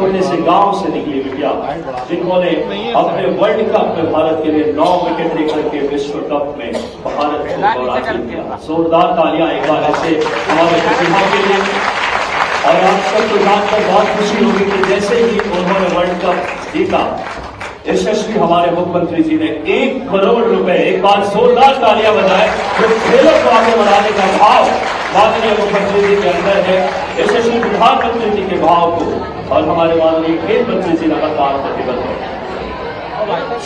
छोटे से गांव से निकली बिटिया, जिन्होंने अपने वर्ल्ड कप में भारत के लिए 9 विकेट लेकर के विश्व कप में भारत को गौरवान्वित किया। जोरदार तालियां एक बार ऐसे हमारे प्रतिभा के लिए। और आप सबको जानकर बहुत खुशी होगी कि जैसे ही उन्होंने वर्ल्ड कप जीता, यशस्वी हमारे मुख्यमंत्री जी ने 1 करोड़ रुपए, एक बार जोरदार तालियां बजाए, जो खेलों को आगे बढ़ाने का भाव माननीय मुख्यमंत्री जी के अंदर है, यशस्वी प्रधानमंत्री जी के भाव को और हमारे माननीय खेल मंत्री जी लगातार प्रतिबद्ध है।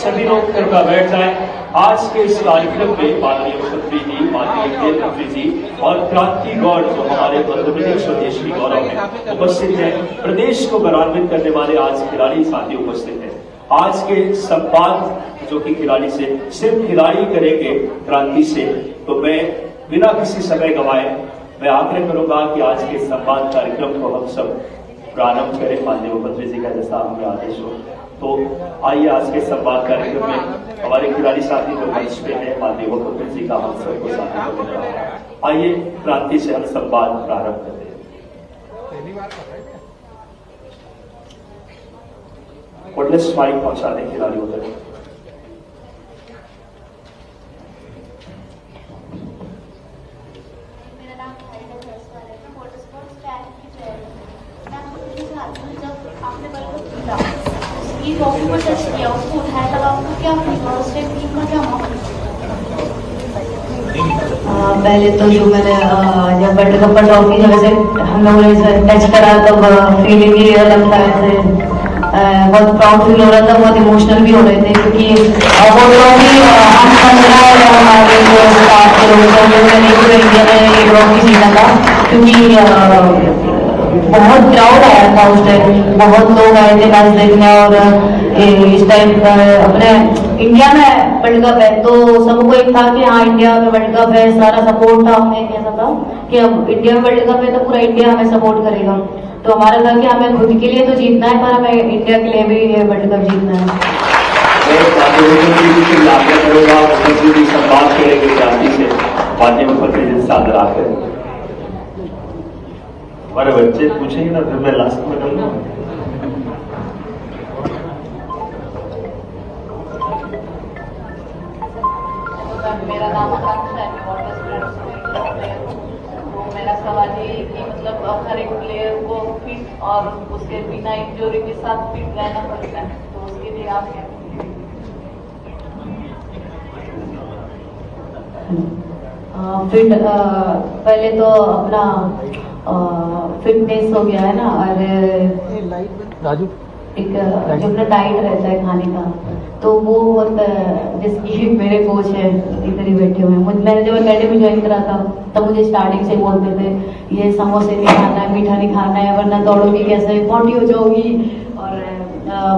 सभी लोग कृपया बैठ जाए। आज के इस कार्यक्रम में माननीय मुख्यमंत्री जी, माननीय खेल मंत्री जी और क्रांति गौड़ जो हमारे मध्य प्रदेश और देश की गौरव है उपस्थित है। प्रदेश को गौरवान्वित करने वाले आज खिलाड़ी साथी उपस्थित है। आज के संवाद जो कि खिलाड़ी से सिर्फ खिलाड़ी करेंगे क्रांति से, तो मैं बिना किसी समय गंवाए मैं आग्रह करूंगा कि आज के संवाद कार्यक्रम को हम सब प्रारंभ करें माननीय मुख्यमंत्री जी का जैसा हमें आदेश हो। तो आइए आज के संवाद कार्यक्रम में हमारे खिलाड़ी साथी जो मंच पे है, माननीय मुख्यमंत्री जी का हम सबको साथी करना है। आइए क्रांति से हम संवाद प्रारंभ करते हैं। कोटलेस माइक पहुंचा दें खिलाड़ियों तक। उसको उठाया तब आपको क्या फील हुआ, उस टाइम टीम का क्या माहौल? पहले तो जो मैंने जब वर्ल्ड कप ट्रॉफी जब ऐसे हम लोगों ने टच करा तब फीलिंग ही अलग था। ऐसे बहुत प्राउड फील हो रहा था, बहुत इमोशनल भी हो रहे थे क्योंकि वो ट्रॉफी हम 15 और हमारे जो स्टाफ के लोग इंडिया ने ये ट्रॉफी जीता था क्योंकि बहुत क्राउड आया था उस टाइम, बहुत लोग आए थे मैच देखने। और इस टाइम अपने इंडिया में वर्ल्ड कप है तो सबको एक था कि हाँ इंडिया में वर्ल्ड कप है, सारा सपोर्ट था। हमें ऐसा था कि अब इंडिया में वर्ल्ड कप है तो पूरा इंडिया हमें सपोर्ट करेगा। तो हमारा था कि हमें खुद के लिए तो जीतना है पर हमें इंडिया के लिए भी वर्ल्ड कप जीतना है। संवाद करेंगे क्रांति से माननीय मुख्यमंत्री जी से आदर आकर। हमारे बच्चे पूछेंगे ना, फिर मैं लास्ट में करूंगा। मेरा नाम आकांक्षा है, तो मेरा सवाल ये कि मतलब हर एक प्लेयर को फिट और उसके बिना इंजरी के साथ फिट रहना पड़ता है, तो उसके लिए आप क्या? फिट पहले तो अपना फिटनेस हो गया है ना, और राजू एक जो अपना डाइट रहता है खाने का, तो वो बहुत जिसकी मेरे कोच है इधर ही बैठे हुए हैं। मैंने जब अकेडमी ज्वाइन करा था तब मुझे स्टार्टिंग से बोलते थे ये समोसे नहीं खाना है, मीठा नहीं खाना है, वरना दौड़ोगी कैसे, मोटी हो जाओगी, और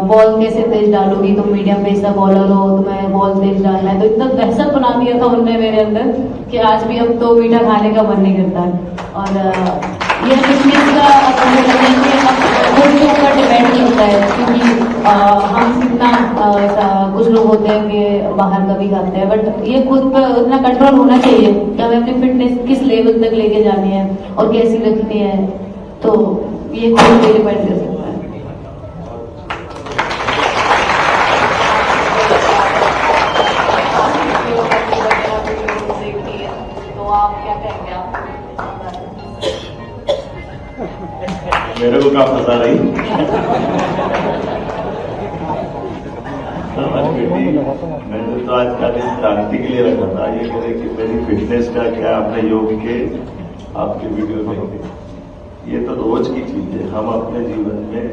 बॉल कैसे तेज डालोगी, तुम मीडियम पेस का बॉलर हो, तुम्हें बॉल तेज डालना है। तो इतना दहशत बना दिया था उनने मेरे अंदर कि आज भी अब तो मीठा खाने का मन नहीं करता है। और ये फिटनेस का ऊपर डिपेंड नहीं होता है क्योंकि हम कितना ऐसा कुछ लोग होते हैं कि बाहर का भी खाते हैं, बट ये खुद पर उतना कंट्रोल होना चाहिए कि हमें अपनी फिटनेस किस लेवल तक लेके जानी है और कैसी रखनी है, तो ये खुद पे डिपेंड कर सकता है। तो आप क्या कहेंगे? मेरे को क्या पता रही। मैंने तो आज का दिन क्रांति के लिए रखा था, ये कह रहे कि मेरी फिटनेस का क्या आपने योग के आपके वीडियो में, ये तो रोज की चीज है। हम अपने जीवन में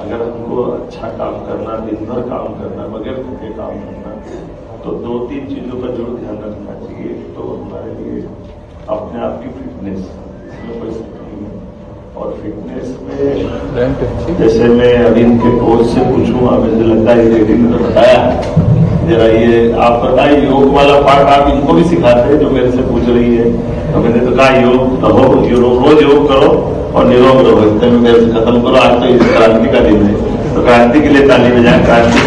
अगर हमको अच्छा काम करना, दिन भर काम करना, बगैर थके काम करना, तो 2-3 चीजों का जरूर ध्यान रखना चाहिए। तो हमारे लिए अपने आप की फिटनेस, इसमें कोई नहीं है। और फिटनेस में जैसे मैं अभी इनके कोच से पूछूंगा, मुझे लगता है रेडी ने तो बताया, जरा ये आप बताइए योग वाला पार्ट आप इनको भी सिखाते हैं जो मेरे से पूछ रही है। तो मैंने तो कहा योग तो हो, रोज योग करो और निरोग रहो, इतने में मेरे से खत्म करो। आज तो इस क्रांति का दिन है, तो क्रांति के लिए ताली बजाएं। क्रांति की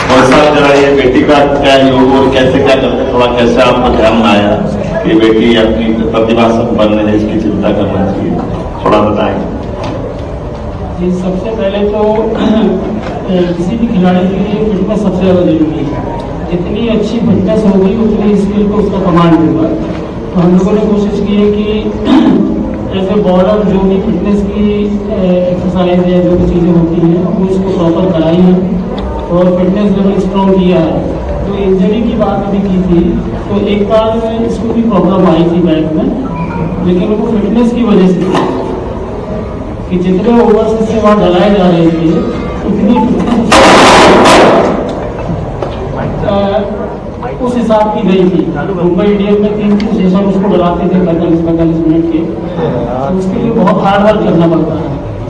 और साहब जरा ये बेटी का क्या योग और कैसे क्या करते, थोड़ा कैसे आपको ध्यान में आया ये बेटी अपनी प्रतिभा संपन्न है, इसकी चिंता करना चाहिए, थोड़ा बताएं। जी, सबसे पहले तो किसी भी खिलाड़ी के लिए फिटनेस सबसे ज़्यादा जरूरी है। जितनी अच्छी फिटनेस होगी उतनी स्किल को उसका कमांड होगा। तो हम लोगों ने कोशिश की है कि एज ए बॉलर जो भी फिटनेस की एक्सरसाइज या जो भी चीज़ें होती हैं वो इसको प्रॉपर कराई है और फिटनेस लेवल स्ट्रॉन्ग किया है। तो इंजरी की बात अभी की थी, तो एक बार इसको भी प्रॉब्लम आई थी बैक में, लेकिन वो फिटनेस की वजह से थी कि जितने ओवर्स इससे वहाँ डलाए जा रहे थे उतनी उस हिसाब की नहीं थी। मुंबई इंडियंस में 3 सेशन उसको डलाते थे 45 मिनट के, तो उसके लिए बहुत हार्ड वर्क करना पड़ता है।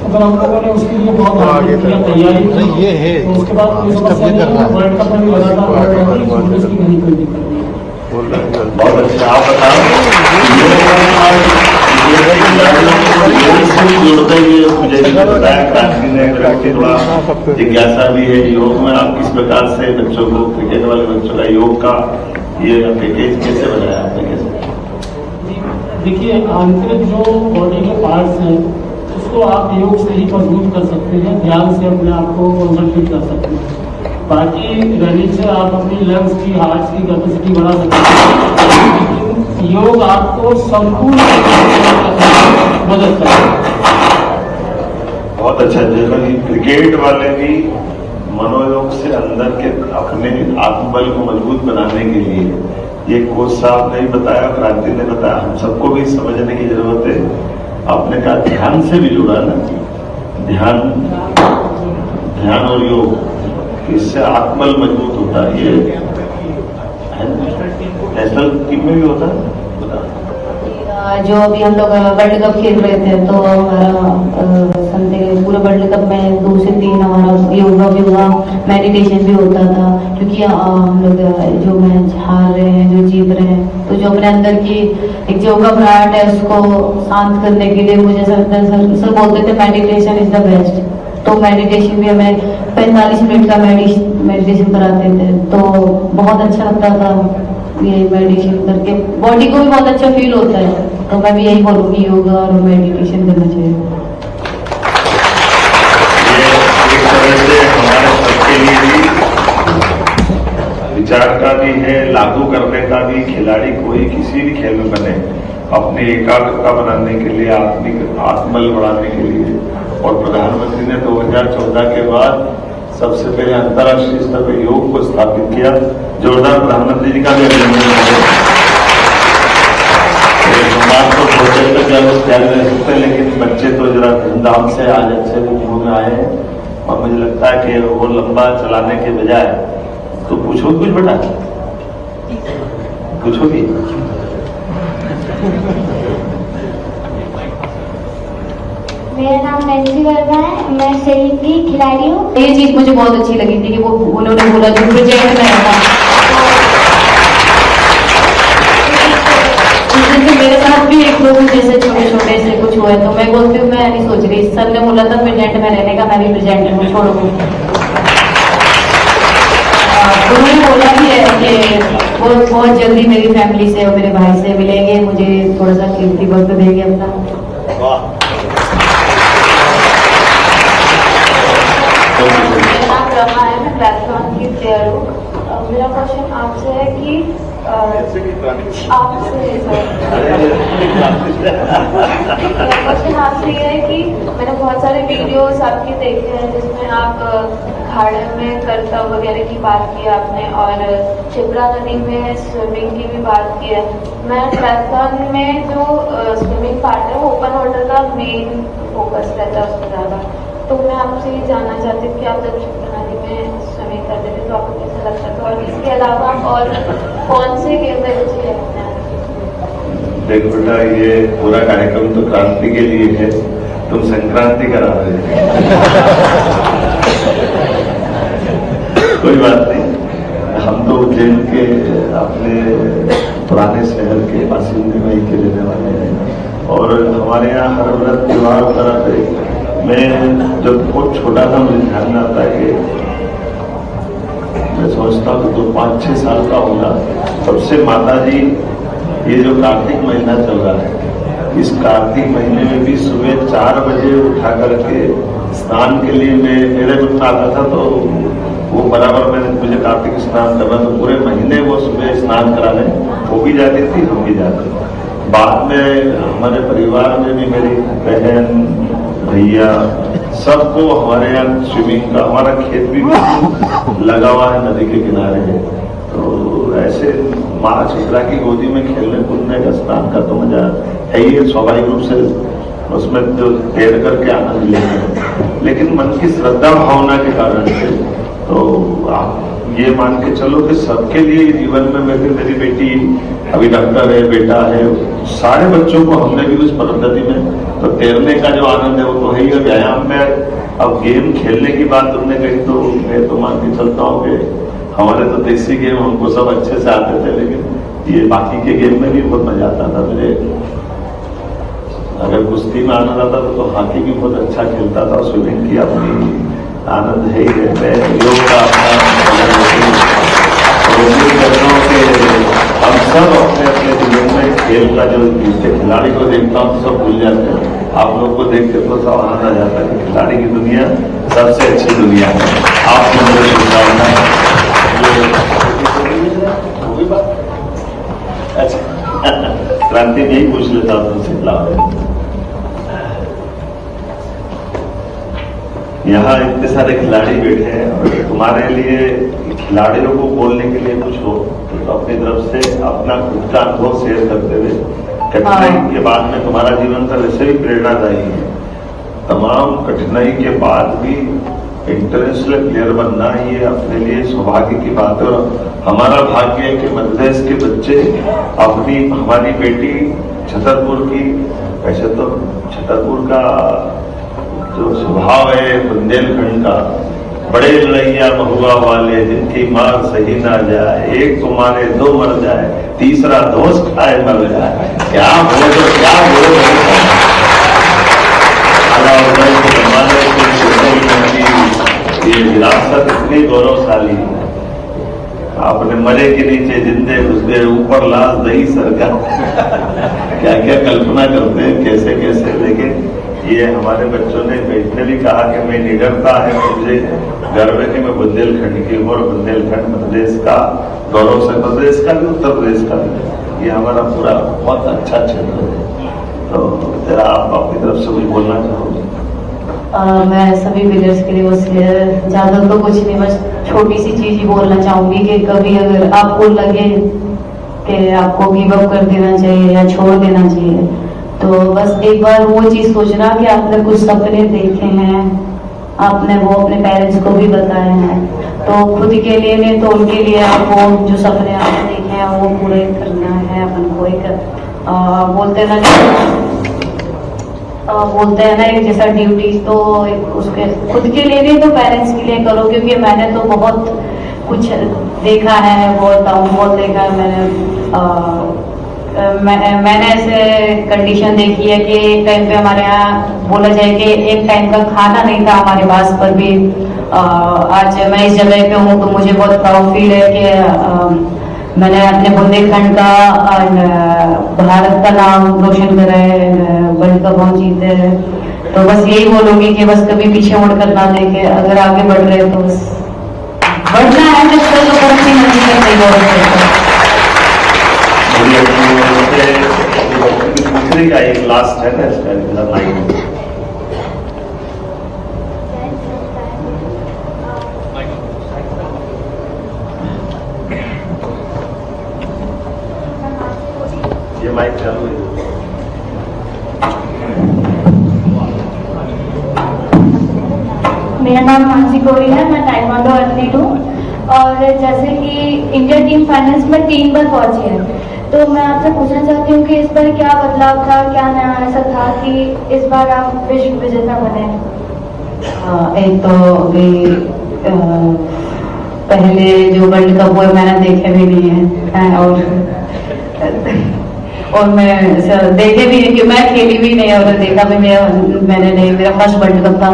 अगर हम लोगों ने उसके लिए बहुत हार्ड वर्क किया, तैयारी ये है, तो उसके बाद कोई समस्या नहीं है। वर्ल्ड कप में भी लगातार उसकी नहीं कोई दिक्कत नहीं। बहुत अच्छा, आप बताओ जुड़ते हुए मुझे बताया क्रांति ने थोड़ा जिज्ञासा भी है योग में। आप किस प्रकार से बच्चों को, क्रिकेट वाले बच्चों का योग का ये पैकेज कैसे बनाया आपने, कैसे? देखिए, आंतरिक जो बॉडी के पार्ट्स हैं उसको आप योग से ही मजबूत कर सकते हैं, ध्यान से अपने आप को कंसंट्रेट कर सकते हैं। बाकी रनिंग से आप अपनी लंग्स की, हार्ट की कैपेसिटी बढ़ा सकते हैं, लेकिन योग आपको संपूर्ण मदद करेगा। बहुत अच्छा। जैसे क्रिकेट वाले भी मनोयोग से अंदर के अपने आत्मबल को मजबूत बनाने के लिए, ये कोच साहब ने बताया, क्रांति ने बताया, हम सबको भी समझने की जरूरत है। आपने कहा ध्यान से भी जुड़ा ना, ध्यान और योग, इससे आत्मबल मजबूत होता है। ये नेशनल टीम में भी होता है। जो अभी हम लोग वर्ल्ड कप खेल रहे थे तो हमारा पूरे वर्ल्ड कप में 2 से 3 हमारा योगा भी हुआ, मेडिटेशन भी होता था। क्योंकि हम लोग जो मैच हार रहे हैं, जो जीत रहे हैं, तो जो अपने अंदर की एक जो घबराहट है उसको शांत करने के लिए मुझे सर बोलते थे मेडिटेशन इज द बेस्ट। तो मेडिटेशन भी हमें 45 मिनट का मेडिटेशन कराते थे, तो बहुत अच्छा लगता था ये मेडिटेशन करके, बॉडी को भी बहुत अच्छा फील होता है। तो मैं भी यही बोलूँगी योगा और मेडिटेशन करना चाहिए। ये एक तरह से हमारे सबके लिए भी विचार का भी है, लागू करने का भी। खिलाड़ी कोई किसी भी खेल में बने, अपनी एकाग्रता बनाने के लिए, आत्मबल बढ़ाने के लिए। और प्रधानमंत्री ने 2014 के बाद सबसे पहले अंतर्राष्ट्रीय स्तर पर योग को स्थापित किया। जोरदार प्रधानमंत्री जी का भी अभिनंदन है। समाज को बहुत तक ध्यान रह सकते हैं, लेकिन बच्चे तो जरा धूमधाम से आज अच्छे रूप में आए हैं। और मुझे लगता है कि वो लंबा चलाने के बजाय तो पूछो कुछ बेटा, पूछोगी? मेरा नाम नैन्सी वर्मा है, मैं सैलिंग की खिलाड़ी हूँ। ये चीज मुझे बहुत अच्छी लगी थी कि वो उन्होंने बोला जो प्रोजेक्ट में था, मेरे साथ भी एक दो जैसे छोटे से कुछ हुए, तो मैं बोलती हूँ मैं नहीं सोच रही। सर ने बोला था प्रेजेंट में रहने का, मैं भी प्रेजेंट हूँ, छोड़ो। उन्होंने बोला भी है कि वो बहुत जल्दी मेरी फैमिली से और मेरे भाई से मिलेंगे, मुझे थोड़ा सा कीमती वक्त देंगे अपना। मेरा नाम रमा है, मैं प्लेटफॉर्म की प्लेयर हूँ। मेरा क्वेश्चन आपसे है कि क्वेश्चन आपसे ये है कि मैंने बहुत सारे वीडियोस आपके देखे हैं जिसमें आप खाड़े में करतब वगैरह की बात की आपने, और शिप्रा नदी में स्विमिंग की भी बात की है। मैं ट्रायथलॉन में जो स्विमिंग पार्ट है वो ओपन वाटर का मेन फोकस रहता है उसमें ज़्यादा। तो मैं आपसे ये जानना चाहती हूँ कि आप जब शिप्रा नदी में स्विमिंग करते थे तो आपको कैसा लगता था, और इसके अलावा और कौन से गेम में रुचि है? देखो बेटा, ये पूरा कार्यक्रम तो क्रांति के लिए है, तुम संक्रांति करा रहे हो। कोई बात नहीं, हम तो उज्जैन के अपने पुराने शहर के बासिंदे वहीं के रहने वाले हैं, और हमारे यहाँ हर व्रत त्योहार वगैरह पे मैं जब बहुत छोटा था मुझे ध्यान में आता है कि मैं सोचता हूँ कि 5-6 साल का होगा, तब से माता जी ये जो कार्तिक महीना चल रहा है, इस कार्तिक महीने में भी सुबह 4 बजे उठा करके स्नान के लिए मेरे मन में आता था, तो वो बराबर मुझे कार्तिक स्नान करना, तो पूरे महीने वो सुबह स्नान कराने वो भी जाती थी, हम भी जाते थे। बाद में हमारे परिवार में भी मेरी बहन भैया सबको हमारे यहाँ स्विमिंग का, हमारा खेत भी लगा हुआ है नदी के किनारे है, तो ऐसे माँ चित्रा की गोदी में खेलने कूदने का स्नान का तो मजा है ही, स्वाभाविक रूप से उसमें जो तैर करके आनंद लेते हैं। लेकिन मन की श्रद्धा भावना के कारण से तो आप ये मान के चलो कि सबके लिए जीवन में मेरी बेटी अभी डॉक्टर है, बेटा है, सारे बच्चों को हमने भी उस पद्धति में, तो तैरने का जो आनंद है वो तो है ही। व्यायाम में अब गेम खेलने की बात तुमने कही, तो मैं तो मान के चलता हूँ कि हमारे तो देसी गेम हमको सब अच्छे से आते थे, लेकिन ये बाकी के गेम में भी बहुत मजा आता था मुझे। अगर कुश्ती में आनंद आता था तो हॉकी भी बहुत अच्छा खेलता था, स्विमिंग की अपनी आनंद है ही रहता है, योग का हम सब अपने अपने जीवन में खेल का जो खिलाड़ी को देखता हूँ सब भूल जाते हैं। आप लोग को देख के तो सब आनंद आ जाता है कि खिलाड़ी की दुनिया सबसे अच्छी दुनिया है। आपको मेरे शुभकामनाएं। अच्छा क्रांति यही पूछ लेता हूँ तुमसे, यहाँ इतने सारे खिलाड़ी बैठे हैं और तुम्हारे लिए खिलाड़ियों को बोलने के लिए कुछ हो तो अपनी तरफ से अपना खुद का अनुभव शेयर करते हुए, कठिनाई के बाद में तुम्हारा जीवन तो वैसे भी प्रेरणादायी है, तमाम कठिनाई के बाद भी इंटरनेशनल प्लेयर बनना ये अपने लिए सौभाग्य की बात है। और हमारा भाग्य है कि मध्य प्रदेश के बच्चे हमारी बेटी छतरपुर की, वैसे तो छतरपुर का जो स्वभाव है बुंदेलखंड का, बड़े लड़ैया महुआ वाले जिनकी मार सही ना जाए, एक को मारे 2 मर जाए, तीसरा दोस्त खाए मर जाए, क्या बोलो क्या बोलो। ये विरासत इतनी गौरवशाली है, आपने मरे के नीचे जिंदे घुस गए, ऊपर लाश दही सरका क्या क्या कल्पना करते हैं कैसे कैसे। लेकिन ये हमारे बच्चों ने बैठने भी कहा कि मैं निडरता है, मुझे गर्व है कि मैं बुंदेलखंड की हूँ और बुंदेलखंड प्रदेश का गौरव से, प्रदेश का भी उत्तर प्रदेश का भी, ये हमारा पूरा बहुत अच्छा क्षेत्र है। तो जरा आप अपनी तरफ से कुछ बोलना चाहोगे? मैं सभी प्लेयर्स के लिए बस ज्यादा तो कुछ नहीं, बस छोटी सी चीज ही बोलना चाहूंगी कि कभी अगर आपको लगे कि आपको गिव अप कर देना चाहिए या छोड़ देना चाहिए, तो बस एक बार वो चीज सोचना कि आपने कुछ सपने देखे हैं, आपने वो अपने पेरेंट्स को भी बताए हैं, तो खुद के लिए नहीं तो उनके लिए आपको जो सपने आपने देखे हैं वो पूरे करना है। अपन को एक बोलते हैं ना एक जैसा ड्यूटीज, तो उसके खुद के लिए नहीं तो पेरेंट्स के लिए करो, क्योंकि मैंने तो बहुत कुछ देखा है, बहुत देखा है मैंने ऐसे कंडीशन देखी है कि एक टाइम पे हमारे यहाँ बोला जाए कि एक टाइम का खाना नहीं था हमारे पास, पर भी आज मैं इस जगह पे हूँ तो मुझे बहुत प्राउड फील है कि मैंने अपने बुंदेलखंड का भारत का नाम रोशन करा है, वर्ल्ड कप हम जीते हैं। तो बस यही बोलूंगी कि बस कभी पीछे मुड़ कर ना देखे, अगर आगे बढ़ रहे हैं तो बस बढ़ना है, जब तक तो तरक्की नहीं कर दूसरे का एक लास्ट है ना इसका लाइन, ये माइक चालू है। मेरा नाम मानसी गौरी है, मैं ताइक्वांडो एथलीट हूँ और जैसे कि इंडिया टीम फाइनल्स में 3 बार पहुंची है, तो मैं आपसे पूछना चाहती हूँ कि इस बार क्या बदलाव था, क्या नया ऐसा था कि इस बार आप विश्व विजेता बने? एक तो अभी पहले जो वर्ल्ड कप हुए मैंने देखे भी नहीं है और मैं देखे भी नहीं कि मैं खेली भी नहीं और देखा भी मैंने नहीं, मेरा फर्स्ट वर्ल्ड कप था।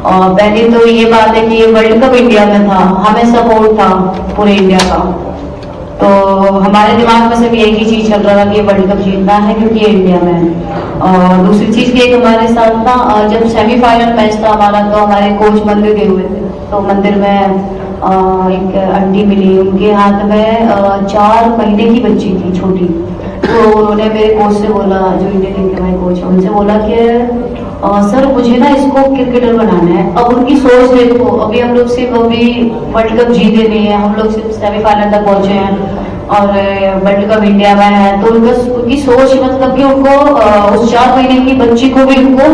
और पहले तो ये बात है कि ये वर्ल्ड कप इंडिया में था, हमें सपोर्ट था पूरे इंडिया का, तो हमारे दिमाग में सिर्फ एक ही चीज चल रहा था कि वर्ल्ड कप जीतना है क्योंकि ये इंडिया में है। और दूसरी चीज की एक हमारे साथ था, जब सेमीफाइनल मैच था हमारा तो हमारे कोच मंदिर गए हुए थे, तो मंदिर में एक आंटी मिली, उनके हाथ में 4 महीने की बच्ची थी छोटी। तो उन्होंने मेरे कोच से बोला, जो इंडियन टीम के हमारे कोच है, उनसे बोला कि सर मुझे ना इसको क्रिकेटर बनाना है। अब उनकी सोच देखो, अभी हम लोग सिर्फ अभी वर्ल्ड कप जीते नहीं है, हम लोग सिर्फ सेमीफाइनल तक पहुंचे हैं और वर्ल्ड कप इंडिया में है। तो उनकी सोच मतलब कि उनको उस 4 महीने की बच्ची को भी उनको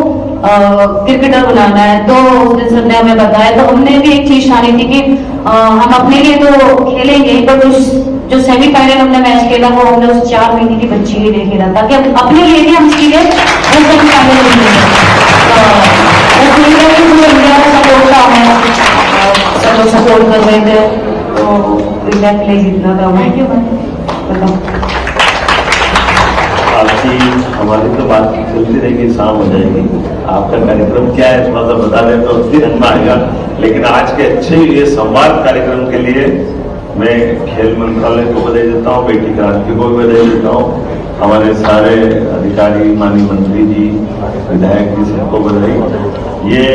क्रिकेटर बनाना है। तो उस दिन सर ने हमें बताया, तो हमने भी एक चीज ठानी थी कि हम अपने लिए तो खेलेंगे, पर जो सेमीफाइनल हमने मैच खेला वो हमने उस 4 महीने की बच्ची के लिए खेला, ताकि अपने लिए भी हम सीधे वो सेमीफाइनल इंडिया का सपोर्ट था, हमें सब लोग सपोर्ट कर रहे थे, तो इंडिया के लिए जीतना था। Thank you. बताओ आपकी हमारी तो बात चलती रहेगी, शाम हो जाएगी। आपका कार्यक्रम क्या है थोड़ा सा बता दें तो फिर हम आएगा। लेकिन आज के अच्छे ये संवाद कार्यक्रम के लिए मैं खेल मंत्रालय को बधाई देता हूँ, बेटी क्रांति को भी बधाई देता हूँ, हमारे सारे अधिकारी, माननीय मंत्री जी, विधायक जी, सबको बधाई। ये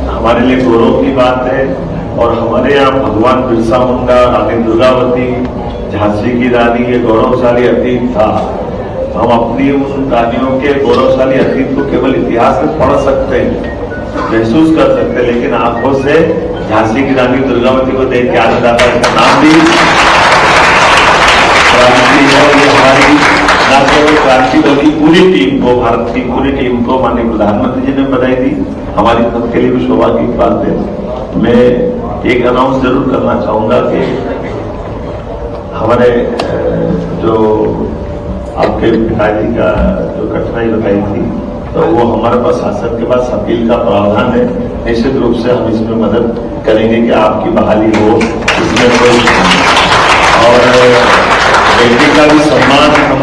हमारे लिए गौरव की बात है। और हमारे यहाँ भगवान बिरसा मुंडा, रानी दुर्गावती, झांसी की रानी, ये गौरवशाली अतीत था। हम अपनी उन रानियों के गौरवशाली अतीत को केवल इतिहास में पढ़ सकते हैं, महसूस कर सकते हैं, लेकिन आंखों से झांसी की रानी दुर्गावती को देख के आनंद आता है। इसका नाम भी क्रांति है। ये हमारी न केवल क्रांति बल्कि पूरी टीम को, भारत की पूरी टीम को माननीय प्रधानमंत्री जी ने बधाई दी। हमारी सबके लिए भी सौभाग्य की बात है। मैं एक अनाउंस जरूर करना चाहूंगा कि हमारे जो आपके पिताजी का जो कठिनाई बताई थी, तो वो हमारे पास शासन के पास अपील का प्रावधान है। निश्चित रूप से हम इसमें मदद करेंगे कि आपकी बहाली हो, इसमें कोई। और बेटी का भी सम्मान, हम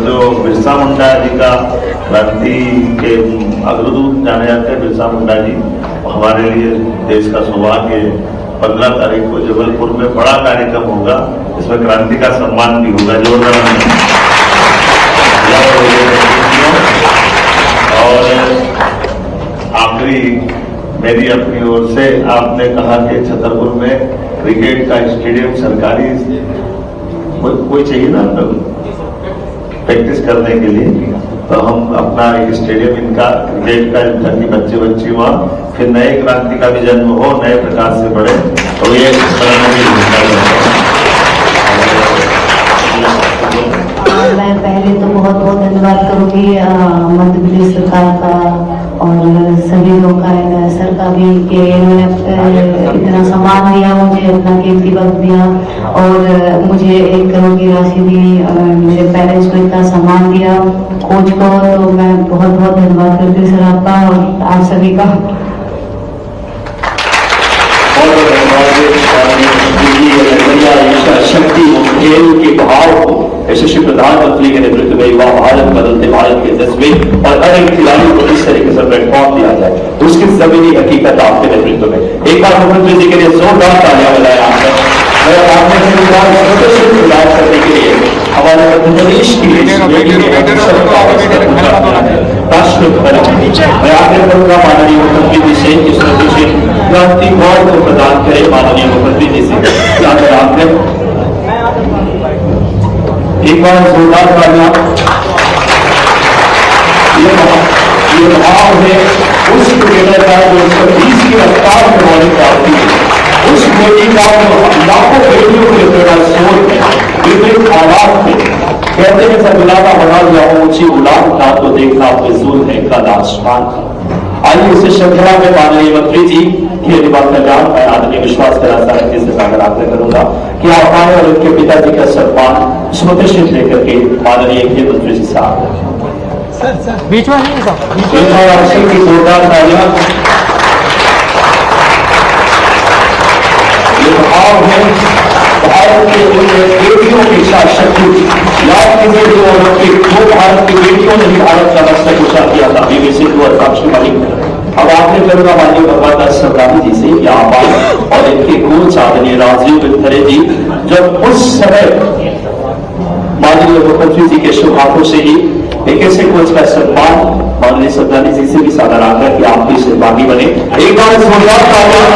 जो बिरसा मुंडा जी का क्रांति के अग्रदूत जाने जाते हैं बिरसा मुंडा जी, हमारे लिए देश का सौभाग्य। 15 तारीख को जबलपुर में बड़ा कार्यक्रम होगा, इसमें क्रांति का सम्मान भी होगा जोरदार। और आखिरी मेरी अपनी ओर से, आपने कहा कि छतरपुर में क्रिकेट का स्टेडियम सरकारी कोई चाहिए ना प्रैक्टिस करने के लिए, तो हम अपना एक स्टेडियम इनका क्रिकेट का, ताकि बच्चे बच्ची वहाँ फिर नए क्रांति का भी जन्म हो, नए प्रकार से बढ़े। तो ये मैं पहले तो बहुत बहुत धन्यवाद करूंगी मध्य प्रदेश सरकार का और सभी लोग का, सर का भी, कि इन्होंने इतना सम्मान दिया मुझे, इतना कीमती वक्त दिया और मुझे 1 करोड़ की राशि दी, मेरे पेरेंट्स को इतना सम्मान दिया, कोच को। तो मैं बहुत बहुत धन्यवाद करती हूँ सर आपका और आप सभी का। शक्ति खेल के भाव को यशस्वी प्रधानमंत्री के नेतृत्व में युवा भारत, बदलते भारत के जज्बे और हर एक खिलाड़ी को इस तरीके से प्लेटफॉर्म दिया जाए, उसकी जमीनी हकीकत आपके नेतृत्व में। एक बार मुख्यमंत्री जी के लिए जोरदार तालियां बजाएं। आपने इलाज करने के लिए हमारे मध्य प्रदेश की राष्ट्र मैं आग्रह करूंगा माननीय मुख्यमंत्री जी से इस से क्रांति अवार्ड को प्रदान करें। माननीय मुख्यमंत्री जी से आग्रह, एक बार जोरदार तालियां। ये भाव है उस क्रिकेटर का जो 120 की रफ्तार में होने प्राप्ति है, उस बेटी का जो लाखों बेटियों के लिए सोच है, विभिन्न आवाज में कहते हैं सब गुलाबा बना दिया ऊंची गुलाब ना तो देखना फिजूल है कल आसमान। आइए इसे श्रद्धा में माननीय मंत्री जी की निवास कल्याण मैं आदरणीय विश्वास करासारक जी से आग्रह करूंगा कि आप आए और उनके पिताजी का सम्मान स्मृति चिन्ह लेकर के माननीय खेल मंत्री जी साहब बीच में नहीं की जोरदार तालियां। ये भाव है भारत के बेटियों की इच्छा शक्ति। याद कीजिए जो ओलंपिक 2 भारत की बेटियों ने भी भारत का मस्तक ऊंचा किया था, पीवी सिंधु और साक्षी मलिक। अब आपने करूंगा माननीय भगवान दास सरदारी जी से कि आप आए और इनके कोच आप माननीय राजीव विद्यालय जी, जब उस समय माननीय मुख्यमंत्री जी के शुभ हाथों से ही एक ऐसे कोच का सम्मान माननीय सदानी जी से भी सादर आकर कि आप भी सहभागी बने। एक बार जोरदार तालियां।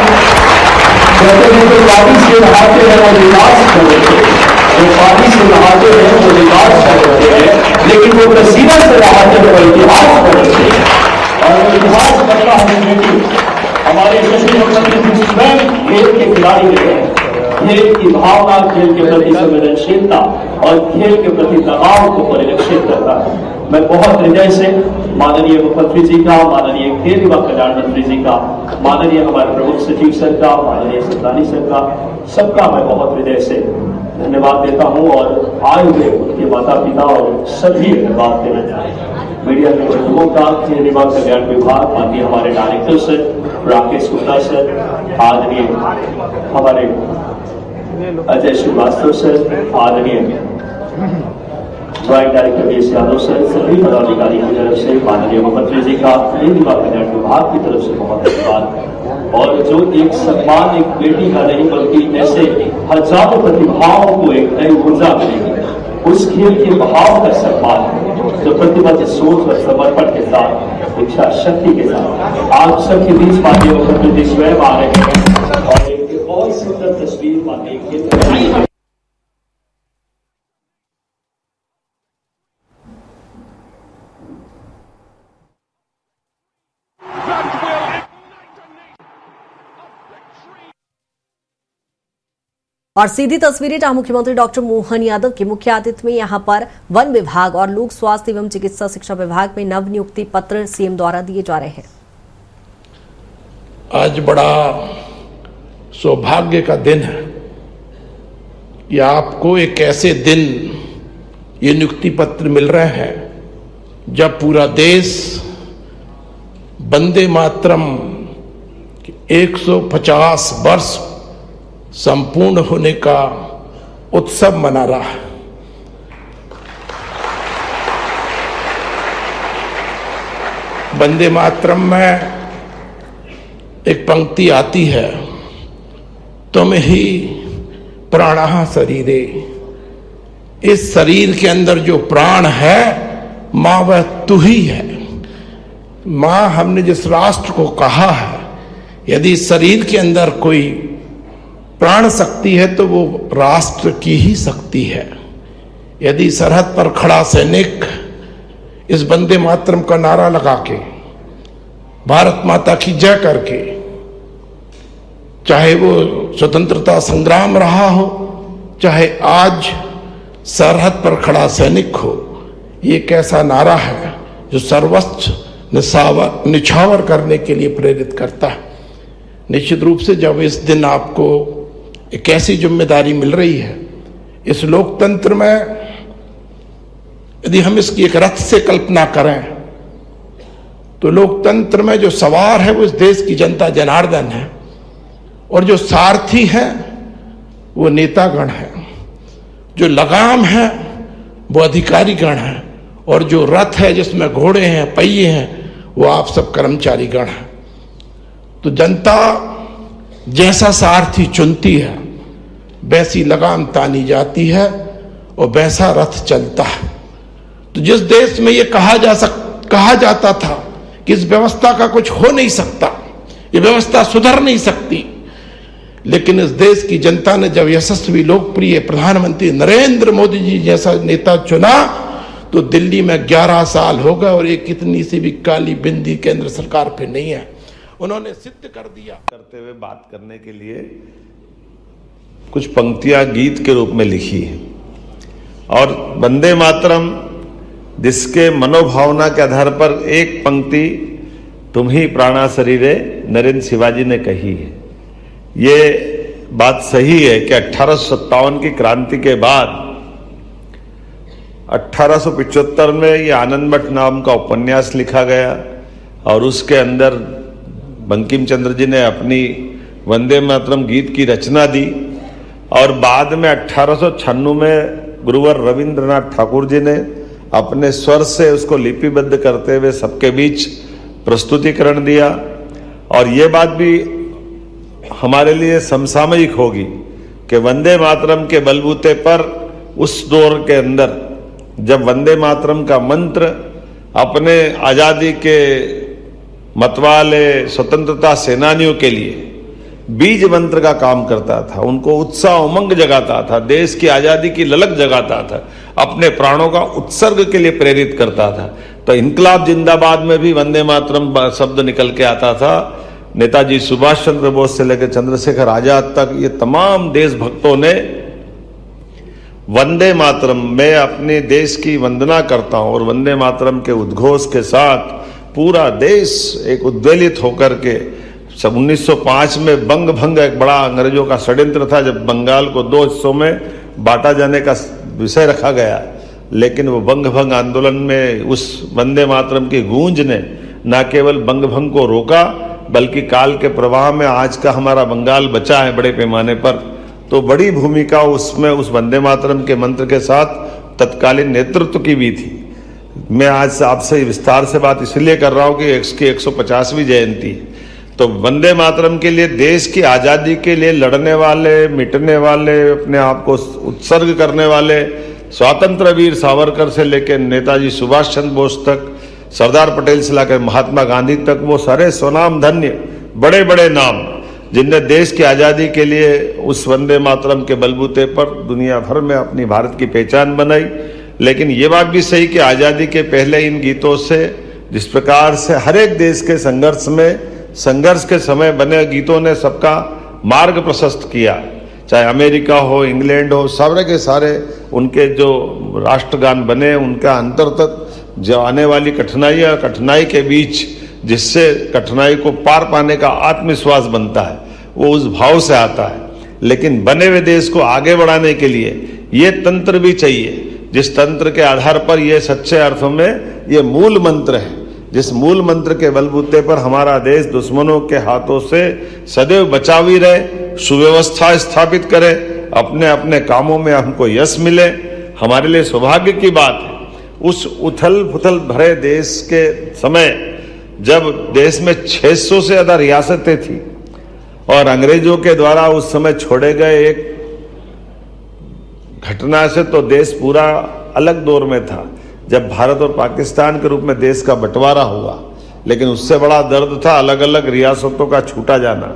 कहते हैं जो पानी से नहाते हैं वो विकास कर रहे हैं, जो पानी से नहाते हैं वो विकास कर रहे हैं, लेकिन वो पसीना से नहाते हैं वो इतिहास कर रहे हैं। और वो इतिहास करना हमें बेटी हमारे यशस्वी मुख्यमंत्री स्वयं खेल के खिलाड़ी रहे हैं। खेल की भावना, खेल के प्रति संवेदनशीलता और खेल के प्रति लगाव को परिलक्षित करता है। मैं बहुत हृदय से माननीय मुख्यमंत्री जी का, माननीय खेल युवा कल्याण मंत्री जी का, माननीय हमारे प्रमुख सचिव सर का, माननीय सदानी सर का, सबका मैं बहुत हृदय से धन्यवाद देता हूं और आए हुए उनके माता पिता और सभी धन्यवाद देना चाहते हैं। मीडिया के प्रतिनिधियों का, खेल युवा कल्याण विभाग, माननीय हमारे director sir Rakesh Gupta sir, आदरणीय हमारे अजय श्रीवास्तव सर, आदरणीय joint director BS Yadav sir, सभी पदाधिकारी की तरफ से माननीय मुख्यमंत्री जी का खेल युवा कल्याण विभाग की तरफ से बहुत धन्यवाद। और जो एक सम्मान एक बेटी का नहीं बल्कि ऐसे हजारों प्रतिभाओं को एक नई ऊर्जा मिलेगी, उस खेल के बहाव का सम्मान जो प्रतिबद्ध सोच और समर्पण के साथ, इच्छा शक्ति के साथ आप सबके बीच माननीय मुख्यमंत्री जी स्वयं आ रहे हैं और एक बहुत सुंदर तस्वीर माननीय खेल और सीधी तस्वीरें जहां मुख्यमंत्री डॉक्टर मोहन यादव के मुख्य आतिथ्य में यहां पर वन विभाग और लोक स्वास्थ्य एवं चिकित्सा शिक्षा विभाग में नव नियुक्ति पत्र सीएम द्वारा दिए जा रहे हैं। आज बड़ा सौभाग्य का दिन है कि आपको एक ऐसे दिन ये नियुक्ति पत्र मिल रहे हैं जब पूरा देश वंदे मातरम 150 वर्ष संपूर्ण होने का उत्सव मना रहा है। वंदे मातरम में एक पंक्ति आती है, तुम ही प्राणः शरीरे। इस शरीर के अंदर जो प्राण है मां वह तू ही है। मां हमने जिस राष्ट्र को कहा है, यदि शरीर के अंदर कोई प्राण शक्ति है तो वो राष्ट्र की ही शक्ति है। यदि सरहद पर खड़ा सैनिक इस वंदे मातरम का नारा लगा के, भारत माता की जय करके, चाहे वो स्वतंत्रता संग्राम रहा हो, चाहे आज सरहद पर खड़ा सैनिक हो, ये कैसा नारा है जो सर्वस्व निछावर करने के लिए प्रेरित करता है। निश्चित रूप से जब इस दिन आपको एक ऐसी जिम्मेदारी मिल रही है, इस लोकतंत्र में यदि हम इसकी एक रथ से कल्पना करें तो लोकतंत्र में जो सवार है वो इस देश की जनता जनार्दन है और जो सारथी है वो नेतागण है, जो लगाम है वो अधिकारी गण है और जो रथ है जिसमें घोड़े हैं, पहिए हैं, वो आप सब कर्मचारी गण हैं। तो जनता जैसा सारथी चुनती है वैसी लगाम तानी जाती है और वैसा रथ चलता है। तो जिस देश में ये कहा जाता था कि इस व्यवस्था का कुछ हो नहीं सकता, ये व्यवस्था सुधर नहीं सकती, लेकिन इस देश की जनता ने जब यशस्वी लोकप्रिय प्रधानमंत्री नरेंद्र मोदी जी जैसा नेता चुना तो दिल्ली में 11 साल हो गए और एक कितनी सी भी काली बिंदी केंद्र सरकार पे नहीं है। उन्होंने सिद्ध कर दिया। करते हुए बात करने के लिए कुछ पंक्तियां गीत के रूप में लिखी है और वंदे मातरम जिसके मनोभावना के आधार पर एक पंक्ति तुम ही प्राणा शरीरे नरेंद्र शिवाजी ने कही है। ये बात सही है कि 1857 की क्रांति के बाद 1875 में ये आनंद मठ नाम का उपन्यास लिखा गया और उसके अंदर बंकिम चंद्र जी ने अपनी वंदे मातरम गीत की रचना दी और बाद में 1896 में गुरुवर रविंद्रनाथ ठाकुर जी ने अपने स्वर से उसको लिपिबद्ध करते हुए सबके बीच प्रस्तुतिकरण दिया। और ये बात भी हमारे लिए समसामयिक होगी कि वंदे मातरम के बलबूते पर उस दौर के अंदर जब वंदे मातरम का मंत्र अपने आजादी के मतवाले स्वतंत्रता सेनानियों के लिए बीज मंत्र का काम करता था, उनको उत्साह उमंग जगाता था, देश की आजादी की ललक जगाता था, अपने प्राणों का उत्सर्ग के लिए प्रेरित करता था। तो इनकलाब जिंदाबाद में भी वंदे मातरम शब्द निकल के आता था। नेताजी सुभाष चंद्र बोस से लेकर चंद्रशेखर आजाद तक ये तमाम देशभक्तों ने वंदे मातरम, मैं अपने देश की वंदना करता हूं, और वंदे मातरम के उद्घोष के साथ पूरा देश एक उद्वेलित होकर के 1905 में बंग भंग एक बड़ा अंग्रेजों का षड्यंत्र था, जब बंगाल को 2 हिस्सों में बांटा जाने का विषय रखा गया, लेकिन वो बंग भंग आंदोलन में उस वंदे मातरम की गूंज ने न केवल बंग भंग को रोका, बल्कि काल के प्रवाह में आज का हमारा बंगाल बचा है बड़े पैमाने पर। तो बड़ी भूमिका उसमें उस वंदे मातरम के मंत्र के साथ तत्कालीन नेतृत्व की भी थी। मैं आज आपसे विस्तार से बात इसलिए कर रहा हूं कि इसकी 150वीं जयंती है। तो वंदे मातरम के लिए, देश की आजादी के लिए लड़ने वाले, मिटने वाले, अपने आप को उत्सर्ग करने वाले स्वतंत्र वीर सावरकर से लेकर नेताजी सुभाष चंद्र बोस तक, सरदार पटेल से लेकर महात्मा गांधी तक, वो सारे स्वनाम धन्य बड़े बड़े नाम जिनने देश की आजादी के लिए उस वंदे मातरम के बलबूते पर दुनिया भर में अपनी भारत की पहचान बनाई। लेकिन ये बात भी सही कि आजादी के पहले इन गीतों से, जिस प्रकार से हर एक देश के संघर्ष के समय बने गीतों ने सबका मार्ग प्रशस्त किया, चाहे अमेरिका हो, इंग्लैंड हो, सारे के सारे उनके जो राष्ट्रगान बने, उनका अंतर तक जो आने वाली कठिनाई के बीच जिससे कठिनाई को पार पाने का आत्मविश्वास बनता है, वो उस भाव से आता है। लेकिन बने हुए देश को आगे बढ़ाने के लिए ये तंत्र भी चाहिए, जिस तंत्र के आधार पर ये सच्चे अर्थों में ये मूल मंत्र है, जिस मूल मंत्र के बलबूते पर हमारा देश दुश्मनों के हाथों से सदैव बचावी रहे, सुव्यवस्था स्थापित करे, अपने अपने कामों में हमको यश मिले। हमारे लिए सौभाग्य की बात है, उस उथल पुथल भरे देश के समय जब देश में 600 से ज्यादा रियासतें थी और अंग्रेजों के द्वारा उस समय छोड़े गए एक घटना से तो देश पूरा अलग दौर में था, जब भारत और पाकिस्तान के रूप में देश का बंटवारा हुआ। लेकिन उससे बड़ा दर्द था अलग अलग रियासतों का छूटा जाना।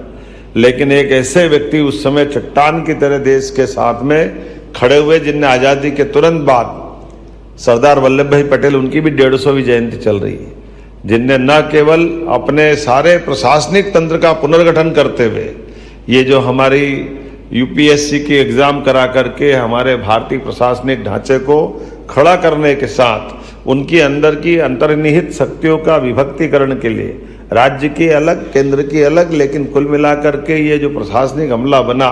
लेकिन एक ऐसे व्यक्ति उस समय चट्टान की तरह देश के साथ में खड़े हुए, जिनने आजादी के तुरंत बाद, सरदार वल्लभ भाई पटेल, उनकी भी 150वीं जयंती चल रही है, जिनने न केवल अपने सारे प्रशासनिक तंत्र का पुनर्गठन करते हुए ये जो हमारी यूपीएससी की एग्जाम करा करके हमारे भारतीय प्रशासनिक ढांचे को खड़ा करने के साथ उनकी अंदर की अंतर्निहित शक्तियों का विभक्तिकरण के लिए राज्य की अलग, केंद्र की अलग, लेकिन कुल मिलाकर के ये जो प्रशासनिक अमला बना,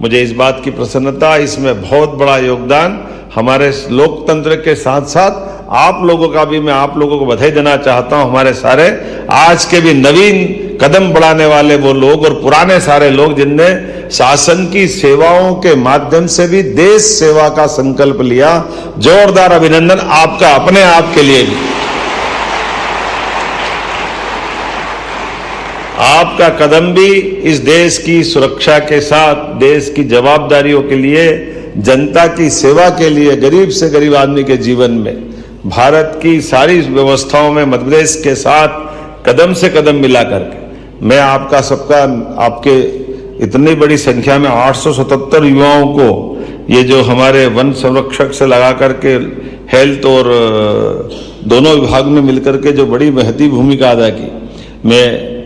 मुझे इस बात की प्रसन्नता, इसमें बहुत बड़ा योगदान हमारे लोकतंत्र के साथ साथ आप लोगों का भी मैं आप लोगों को बधाई देना चाहता हूं। हमारे सारे आज के भी नवीन कदम बढ़ाने वाले वो लोग और पुराने सारे लोग जिनने शासन की सेवाओं के माध्यम से भी देश सेवा का संकल्प लिया, जोरदार अभिनंदन आपका अपने आप के लिए भी। आपका कदम भी इस देश की सुरक्षा के साथ, देश की जवाबदारियों के लिए, जनता की सेवा के लिए, गरीब से गरीब आदमी के जीवन में, भारत की सारी व्यवस्थाओं में मध्य प्रदेश के साथ कदम से कदम मिला करके मैं आपका सबका, आपके इतनी बड़ी संख्या में 877 युवाओं को ये जो हमारे वन संरक्षक से लगा करके हेल्थ और दोनों विभाग में मिलकर के जो बड़ी महती भूमिका अदा की, मैं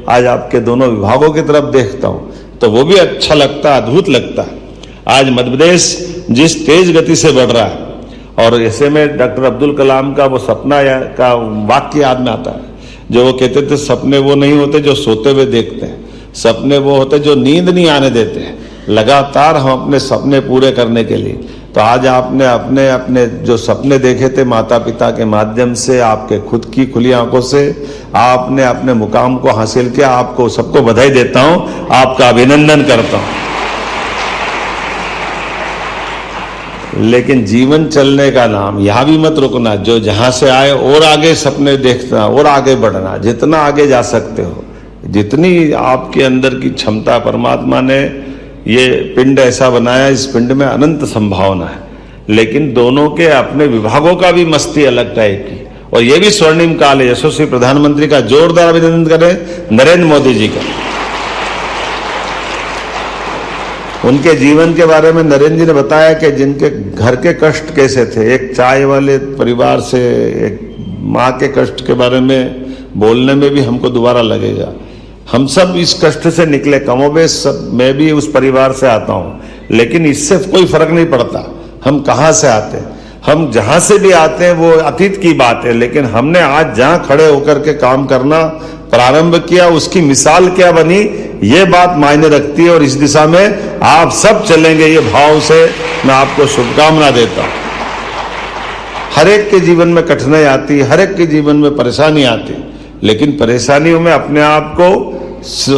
आज आपके दोनों विभागों की तरफ देखता हूं तो वो भी अच्छा लगता है, अद्भुत लगता है। आज मध्य प्रदेश जिस तेज गति से बढ़ रहा है, और ऐसे में डॉक्टर अब्दुल कलाम का वो सपना का वाक्य याद में आता है, जो वो कहते थे, सपने वो नहीं होते जो सोते हुए देखते हैं, सपने वो होते जो नींद नहीं आने देते हैं, लगातार हम अपने सपने पूरे करने के लिए। तो आज आपने अपने अपने जो सपने देखे थे माता पिता के माध्यम से, आपके खुद की खुली आंखों से आपने अपने मुकाम को हासिल किया। आपको सबको बधाई देता हूं, आपका अभिनंदन करता हूं। लेकिन जीवन चलने का नाम, यहां भी मत रुकना, जो जहां से आए और आगे सपने देखना और आगे बढ़ना, जितना आगे जा सकते हो, जितनी आपके अंदर की क्षमता, परमात्मा ने ये पिंड ऐसा बनाया, इस पिंड में अनंत संभावना है, लेकिन दोनों के अपने विभागों का भी मस्ती अलग टाइप की, और ये भी स्वर्णिम काल है। यशस्वी प्रधानमंत्री का जोरदार अभिनंदन करें, नरेंद्र मोदी जी का। उनके जीवन के बारे में नरेंद्र जी ने बताया कि जिनके घर के कष्ट कैसे थे, एक चाय वाले परिवार से एक माँ के कष्ट के बारे में बोलने में भी हमको दोबारा लगेगा। हम सब इस कष्ट से निकले, कमोबेश सब, मैं भी उस परिवार से आता हूँ, लेकिन इससे कोई फर्क नहीं पड़ता हम कहाँ से आते हैं। हम जहां से भी आते हैं वो अतीत की बात है, लेकिन हमने आज जहां खड़े होकर के काम करना प्रारंभ किया, उसकी मिसाल क्या बनी, ये बात मायने रखती है। और इस दिशा में आप सब चलेंगे, ये भाव से मैं आपको शुभकामना देता हूं। हर एक के जीवन में कठिनाई आती, हर एक के जीवन में परेशानी आती, लेकिन परेशानियों में अपने आप को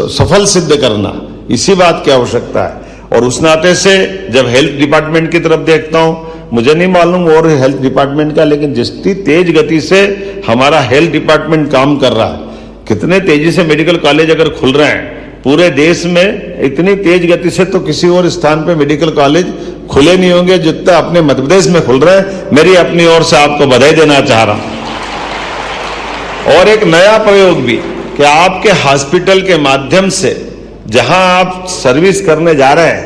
सफल सिद्ध करना, इसी बात की आवश्यकता है। और उस नाते से जब हेल्थ डिपार्टमेंट की तरफ देखता हूं, मुझे नहीं मालूम और हेल्थ डिपार्टमेंट का, लेकिन जितनी तेज गति से हमारा हेल्थ डिपार्टमेंट काम कर रहा है, कितने तेजी से मेडिकल कॉलेज अगर खुल रहे हैं पूरे देश में, इतनी तेज गति से तो किसी और स्थान पे मेडिकल कॉलेज खुले नहीं होंगे जितना अपने मध्य प्रदेश में खुल रहे हैं। मेरी अपनी ओर से आपको बधाई देना चाह रहा हूं। और एक नया प्रयोग भी कि आपके हॉस्पिटल के माध्यम से जहां आप सर्विस करने जा रहे हैं,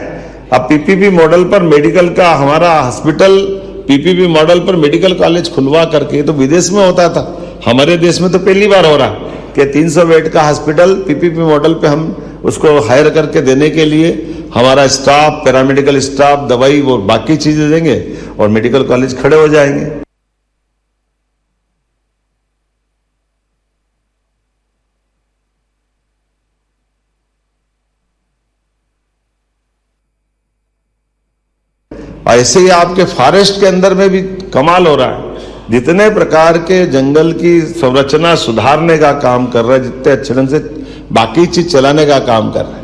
अब पीपीपी मॉडल पर मेडिकल का हमारा हॉस्पिटल, पीपीपी मॉडल पर मेडिकल कॉलेज खुलवा करके, तो विदेश में होता था, हमारे देश में तो पहली बार हो रहा कि 300 बेड का हॉस्पिटल पीपीपी मॉडल पे हम उसको हायर करके देने के लिए हमारा स्टाफ, पैरामेडिकल स्टाफ, दवाई वो बाकी चीजें देंगे और मेडिकल कॉलेज खड़े हो जाएंगे। ऐसे ही आपके फॉरेस्ट के अंदर में भी कमाल हो रहा है, जितने प्रकार के जंगल की संरचना सुधारने का काम कर रहा है, जितने अच्छे ढंग से बाकी चीज चलाने का काम कर रहा है,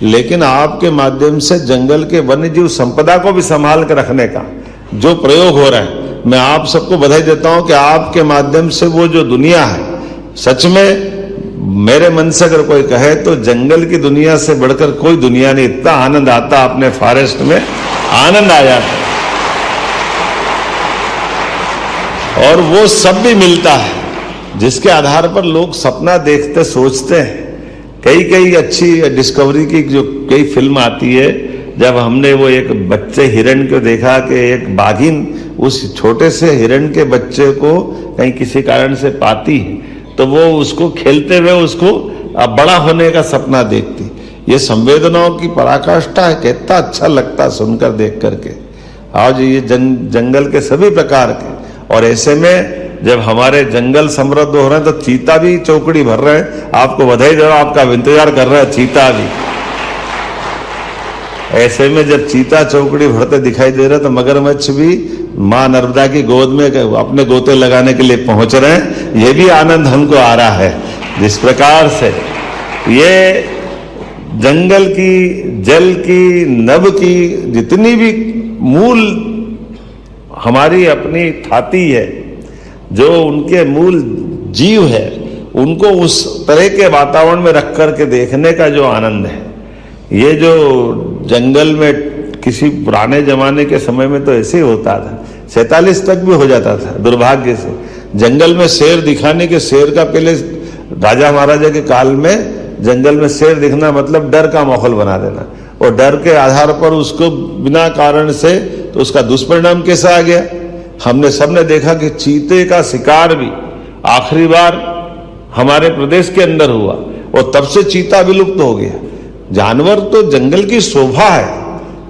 लेकिन आपके माध्यम से जंगल के वन्य जीव संपदा को भी संभाल कर रखने का जो प्रयोग हो रहा है, मैं आप सबको बधाई देता हूं कि आपके माध्यम से वो जो दुनिया है, सच में मेरे मन से अगर कोई कहे तो जंगल की दुनिया से बढ़कर कोई दुनिया नहीं। इतना आनंद आता अपने फॉरेस्ट में, आनंद आ जाता और वो सब भी मिलता है जिसके आधार पर लोग सपना देखते, सोचते हैं। कई अच्छी डिस्कवरी की जो कई फिल्म आती है, जब हमने वो एक बच्चे हिरण को देखा कि एक बाघिन उस छोटे से हिरण के बच्चे को कहीं किसी कारण से पाती है, तो वो उसको खेलते हुए उसको बड़ा होने का सपना देखती। ये संवेदनाओं की पराकाष्ठा है, कितना अच्छा लगता सुनकर देख करके। आज ये जंगल के सभी प्रकार के, और ऐसे में जब हमारे जंगल समृद्ध हो रहे हैं तो चीता भी चौकड़ी भर रहे हैं। आपको बधाई दो, आपका इंतजार कर रहा है चीता भी। ऐसे में जब चीता चौकड़ी भरते दिखाई दे रहे तो मगरमच्छ भी मां नर्मदा की गोद में अपने गोते लगाने के लिए पहुंच रहे हैं। ये भी आनंद हमको आ रहा है। जिस प्रकार से ये जंगल की, जल की, नभ की जितनी भी मूल हमारी अपनी थाती है, जो उनके मूल जीव है, उनको उस तरह के वातावरण में रख करके देखने का जो आनंद है, ये जो जंगल में किसी पुराने जमाने के समय में तो ऐसे ही होता था, 47 तक भी हो जाता था दुर्भाग्य से। जंगल में शेर दिखाने के, शेर का पहले राजा महाराजा के काल में जंगल में शेर दिखना मतलब डर का माहौल बना देना, और डर के आधार पर उसको बिना कारण से, तो उसका दुष्परिणाम कैसा आ गया। हमने सबने देखा कि चीते का शिकार भी आखिरी बार हमारे प्रदेश के अंदर हुआ, और तब से चीता विलुप्त हो गया। जानवर तो जंगल की शोभा है,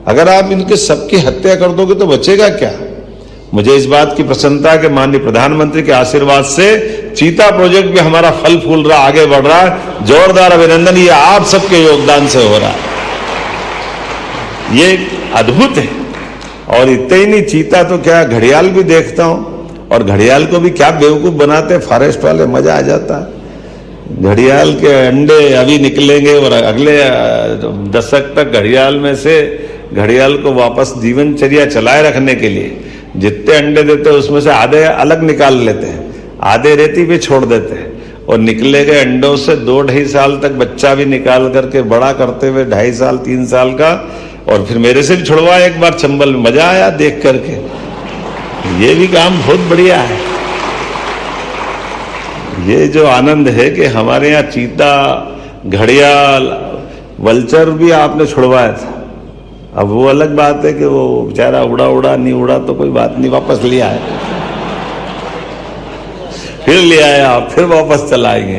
अगर आप इनके सबकी हत्या कर दोगे तो बचेगा क्या। मुझे इस बात की प्रसन्नता है कि माननीय प्रधानमंत्री के आशीर्वाद से चीता प्रोजेक्ट भी हमारा फल फूल रहा, आगे बढ़ रहा है। जोरदार अभिनंदन, ये आप सबके योगदान से हो रहा है, ये अद्भुत है। और इतने ही नहीं, चीता तो क्या, घड़ियाल भी देखता हूं, और घड़ियाल को भी क्या बेवकूफ बनाते फॉरेस्ट वाले, मजा आ जाता है। घड़ियाल के अंडे अभी निकलेंगे और अगले दशक तक घड़ियाल में से घड़ियाल को वापस जीवनचर्या चलाए रखने के लिए जितने अंडे देते हैं उसमें से आधे अलग निकाल लेते हैं, आधे रेती पे छोड़ देते हैं, और निकले गए अंडों से 2-2.5 साल तक बच्चा भी निकाल करके बड़ा करते हुए 2.5 साल 3 साल का, और फिर मेरे से भी छुड़वाया एक बार चंबल में, मजा आया देख करके। ये भी काम बहुत बढ़िया है। ये जो आनंद है कि हमारे यहाँ चीता, घड़ियाल, वल्चर भी आपने छुड़वाया था। अब वो अलग बात है कि वो बेचारा उड़ा नहीं उड़ा तो कोई बात नहीं, वापस ले आए, फिर ले आए आप, फिर वापस चलाएंगे।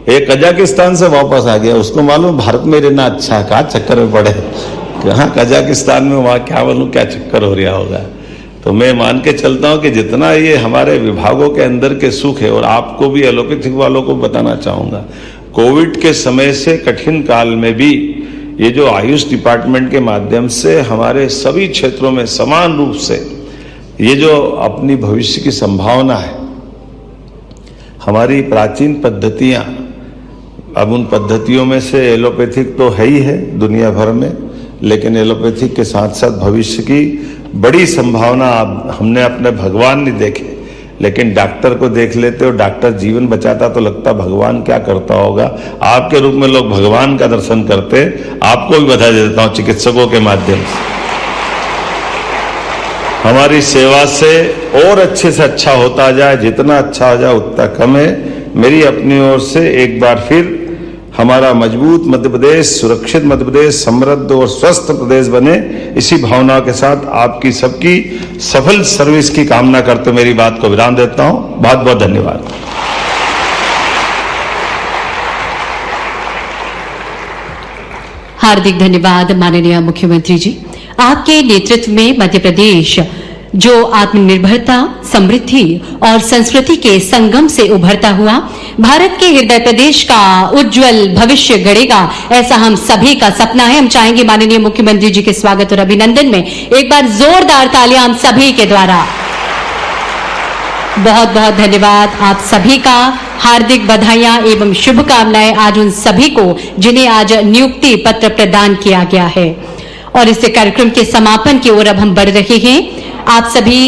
एक कजाकिस्तान से वापस आ गया, उसको मालूम भारत में रहना अच्छा है, कहाँ चक्कर में पड़े, कहाँ कजाकिस्तान में, वहां क्या मालूम क्या चक्कर हो रहा होगा। तो मैं मान के चलता हूं कि जितना ये हमारे विभागों के अंदर के सुख है, और आपको भी एलोपैथिक वालों को बताना चाहूंगा, कोविड के समय से कठिन काल में भी ये जो आयुष डिपार्टमेंट के माध्यम से हमारे सभी क्षेत्रों में समान रूप से ये जो अपनी भविष्य की संभावना है, हमारी प्राचीन पद्धतियां, अब उन पद्धतियों में से एलोपैथिक तो है ही है दुनिया भर में, लेकिन एलोपैथिक के साथ साथ भविष्य की बड़ी संभावना हमने अपने भगवान नहीं देखे, लेकिन डॉक्टर को देख लेते हो, डॉक्टर जीवन बचाता तो लगता भगवान क्या करता होगा। आपके रूप में लोग भगवान का दर्शन करते, आपको भी बधाई देता हूं चिकित्सकों के माध्यम से। हमारी सेवा से और अच्छे से अच्छा होता जाए, जितना अच्छा हो जाए उतना कम है। मेरी अपनी ओर से एक बार फिर हमारा मजबूत मध्य प्रदेश, सुरक्षित मध्य प्रदेश, समृद्ध और स्वस्थ प्रदेश बने, इसी भावना के साथ आपकी सबकी सफल सर्विस की कामना करते मेरी बात को विराम देता हूं। बहुत बहुत धन्यवाद। हार्दिक धन्यवाद माननीय मुख्यमंत्री जी। आपके नेतृत्व में मध्य प्रदेश जो आत्मनिर्भरता, समृद्धि और संस्कृति के संगम से उभरता हुआ भारत के हृदय प्रदेश का उज्जवल भविष्य गढ़ेगा, ऐसा हम सभी का सपना है। हम चाहेंगे माननीय मुख्यमंत्री जी के स्वागत और अभिनंदन में एक बार जोरदार तालियां हम सभी के द्वारा। बहुत बहुत धन्यवाद आप सभी का, हार्दिक बधाइयां एवं शुभकामनाएं आज उन सभी को जिन्हें आज नियुक्ति पत्र प्रदान किया गया है। और इस कार्यक्रम के समापन की ओर अब हम बढ़ रहे हैं। आप सभी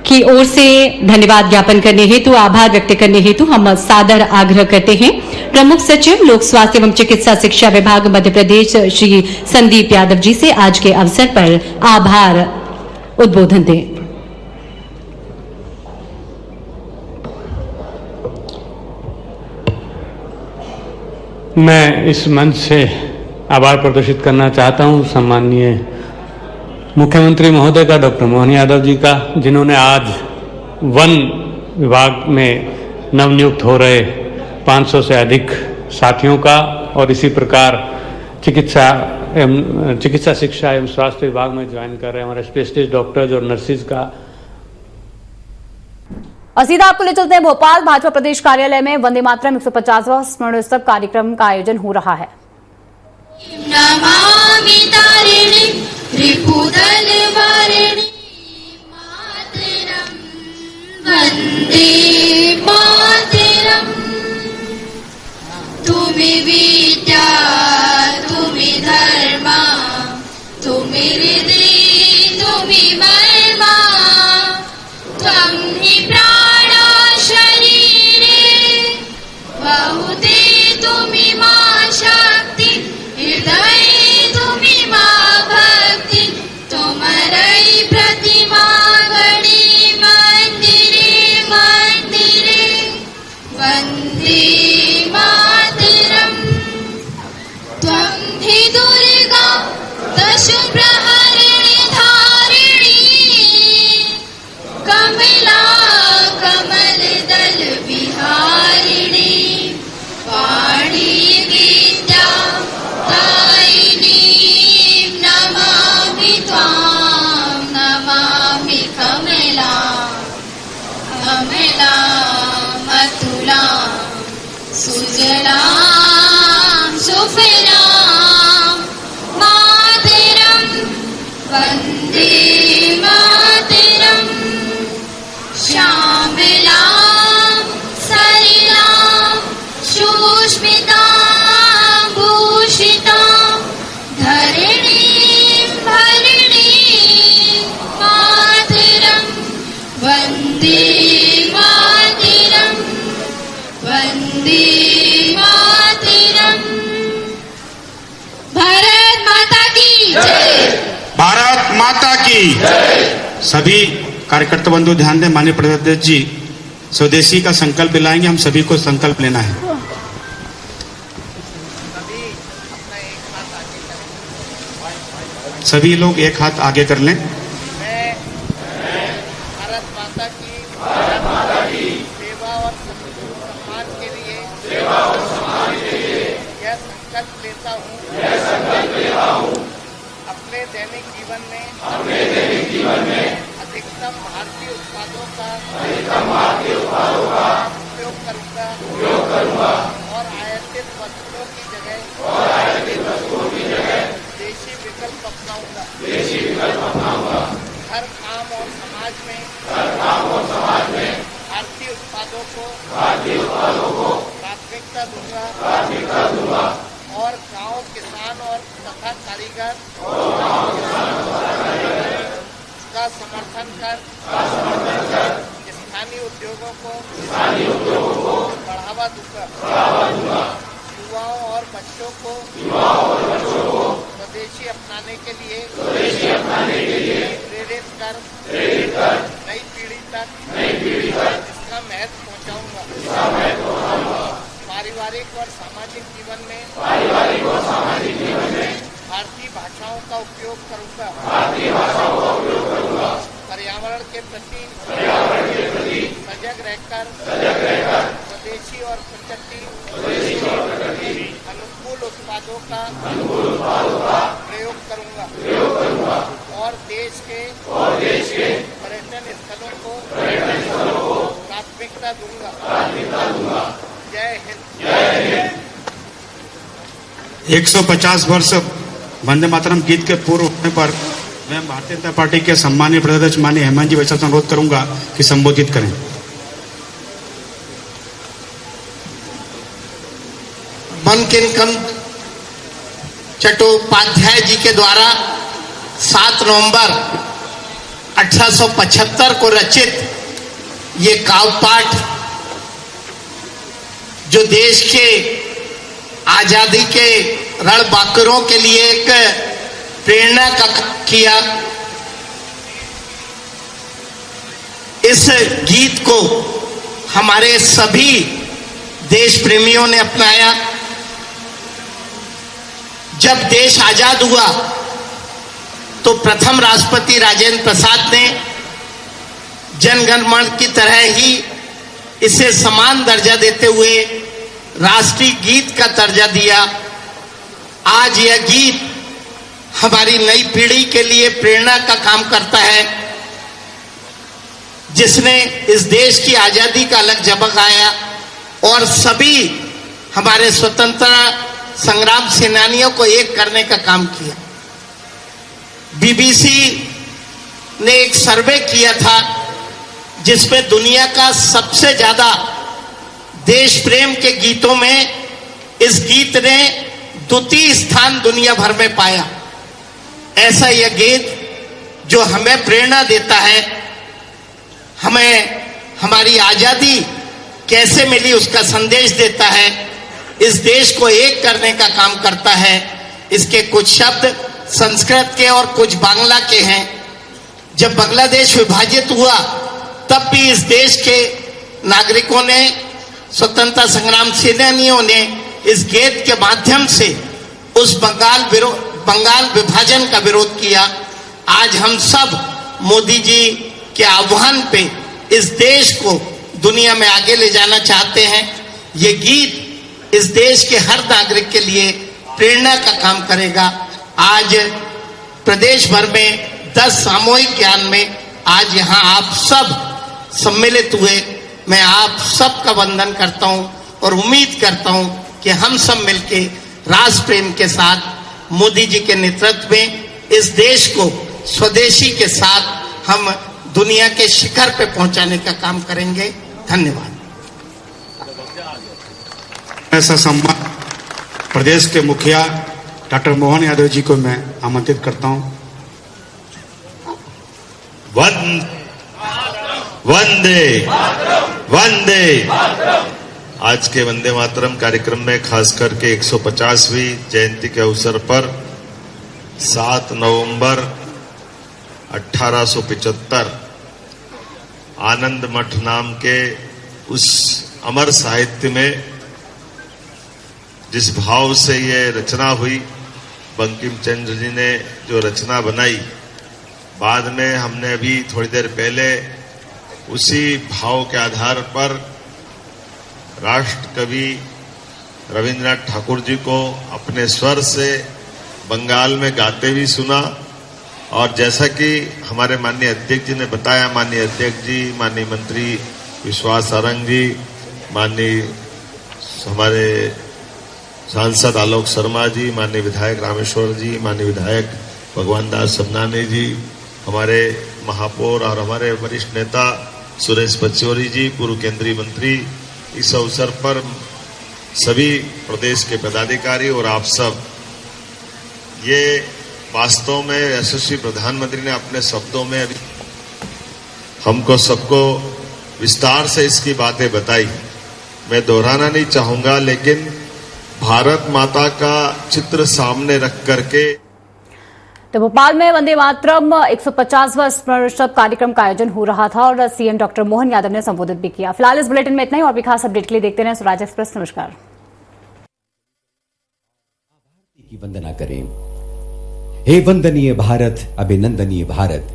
की ओर से धन्यवाद ज्ञापन करने हेतु, आभार व्यक्त करने हेतु हम सादर आग्रह करते हैं प्रमुख सचिव लोक स्वास्थ्य एवं चिकित्सा शिक्षा विभाग मध्य प्रदेश श्री संदीप यादव जी से आज के अवसर पर आभार उद्बोधन दें। मैं इस मंच से आभार प्रदर्शित करना चाहता हूं सम्माननीय मुख्यमंत्री महोदय का, डॉक्टर मोहन यादव जी का, जिन्होंने आज वन विभाग में नवनियुक्त हो रहे 500 से अधिक साथियों का और इसी प्रकार चिकित्सा शिक्षा एवं स्वास्थ्य विभाग में ज्वाइन कर रहे हमारे स्पेशलिस्ट डॉक्टर्स और नर्सिस का। और सीधा आपको ले चलते हैं भोपाल। भाजपा प्रदेश कार्यालय में वंदे मातरम 150वां स्मरणोत्सव कार्यक्रम का आयोजन हो रहा है। नमामि तारिणी त्रिपुदल वारिणी मातरम वंदे मातरम। तुमि विद्या तुमि धर्मा तुमि हृदि तुमि मर्मा त्वं हि प्राणा शरीरे बहुते तुमि मा शक्ति हृदय तुमि मा भक्ति तुमरै प्रतिमा गणी मंदिरे मंदिरे की। सभी कार्यकर्ता बंधु ध्यान दें, माननीय प्रदेश जी स्वदेशी का संकल्प दिलाएंगे, हम सभी को संकल्प लेना है। सभी लोग एक हाथ आगे कर लें। भारत माता की सेवा और सम्मान के लिए यह संकल्प लेता हूँ अपने दैनिक जीवन में अधिकतम भारतीय उत्पादों का उपयोग करूँगा और आयातित वस्तुओं की जगह देशी विकल्प अपनाऊंगा। हर काम और समाज में भारतीय उत्पादों को प्राथमिकता दूंगा और गांव किसान और तथा कारीगर का समर्थन कर स्थानीय उद्योगों को बढ़ावा दूंगा। युवाओं और बच्चों को स्वदेशी अपनाने के लिए प्रेरित कर नई पीढ़ी तक इसका महत्व पहुंचाऊंगा। पारिवारिक और सामाजिक जीवन में भारतीय भाषाओं का उपयोग करूंगा। पर्यावरण के प्रति सजग रहकर स्वदेशी और प्रकृति अनुकूल उत्पादों का प्रयोग करूंगा और देश के पर्यटन स्थलों को प्राथमिकता दूंगा। जय हिंद। 150 वर्ष वंदे मातरम गीत के पूर्व होने पर मैं भारतीय जनता पार्टी के सम्मानीय प्रदेश माननीय हेमंत जी वैसा अनुरोध करूंगा कि संबोधित करें। बंकिम चट्टोपाध्याय जी के द्वारा 7 नवंबर 1875 को रचित ये काव्य पाठ जो देश के आजादी के रणबांकुरों के लिए एक प्रेरणा का किया। इस गीत को हमारे सभी देश प्रेमियों ने अपनाया। जब देश आजाद हुआ तो प्रथम राष्ट्रपति राजेंद्र प्रसाद ने जनगण मन की तरह ही इसे समान दर्जा देते हुए राष्ट्रीय गीत का दर्जा दिया। आज यह गीत हमारी नई पीढ़ी के लिए प्रेरणा का काम करता है, जिसने इस देश की आजादी का अलग झलक आया और सभी हमारे स्वतंत्रता संग्राम सेनानियों को एक करने का काम किया। बीबीसी ने एक सर्वे किया था जिसमें दुनिया का सबसे ज्यादा देश प्रेम के गीतों में इस गीत ने द्वितीय स्थान दुनिया भर में पाया। ऐसा यह गीत जो हमें प्रेरणा देता है, हमें हमारी आजादी कैसे मिली उसका संदेश देता है, इस देश को एक करने का काम करता है। इसके कुछ शब्द संस्कृत के और कुछ बांग्ला के हैं। जब बांग्लादेश विभाजित हुआ तब भी इस देश के नागरिकों ने, स्वतंत्रता संग्राम सेनानियों ने इस गीत के माध्यम से उस बंगाल विभाजन का विरोध किया। आज हम सब मोदी जी के आह्वान पे इस देश को दुनिया में आगे ले जाना चाहते हैं। ये गीत इस देश के हर नागरिक के लिए प्रेरणा का काम करेगा। आज प्रदेश भर में 10 सामूहिक ज्ञान में आज यहाँ आप सब सम्मिलित हुए। मैं आप सबका वंदन करता हूँ और उम्मीद करता हूँ कि हम सब मिलके राष्ट्र प्रेम के साथ मोदी जी के नेतृत्व में इस देश को स्वदेशी के साथ हम दुनिया के शिखर पे पहुंचाने का काम करेंगे। धन्यवाद। ऐसा सम्मान प्रदेश के मुखिया डॉक्टर मोहन यादव जी को मैं आमंत्रित करता हूं। वंदे वंदे। आज के वंदे मातरम कार्यक्रम में खास करके 150वीं जयंती के अवसर पर 7 नवंबर 1875 आनंद मठ नाम के उस अमर साहित्य में जिस भाव से ये रचना हुई, बंकिम चंद्र जी ने जो रचना बनाई, बाद में हमने अभी थोड़ी देर पहले उसी भाव के आधार पर राष्ट्र कवि रविंद्रनाथ ठाकुर जी को अपने स्वर से बंगाल में गाते भी सुना। और जैसा कि हमारे माननीय अध्यक्ष जी ने बताया, माननीय अध्यक्ष जी, माननीय मंत्री विश्वास सारंग जी, माननीय हमारे सांसद आलोक शर्मा जी, माननीय विधायक रामेश्वर जी, माननीय विधायक भगवान दास सबनानी जी, हमारे महापौर और हमारे वरिष्ठ नेता सुरेश पचौरी जी, पूर्व केंद्रीय मंत्री, इस अवसर पर सभी प्रदेश के पदाधिकारी और आप सब, ये वास्तव में यशस्वी प्रधानमंत्री ने अपने शब्दों में अभी हमको सबको विस्तार से इसकी बातें बताई। मैं दोहराना नहीं चाहूंगा, लेकिन भारत माता का चित्र सामने रख करके तो भोपाल में वंदे मातरम 150वां स्मरणोत्सव कार्यक्रम का आयोजन हो रहा था और सीएम डॉक्टर मोहन यादव ने संबोधित भी किया। फिलहाल इस बुलेटिन में इतना ही, और भी खास अपडेट के लिए देखते रहें स्वराज एक्सप्रेस। नमस्कार। की वंदना करें। हे वंदनीय भारत, अभिनंदनीय भारत,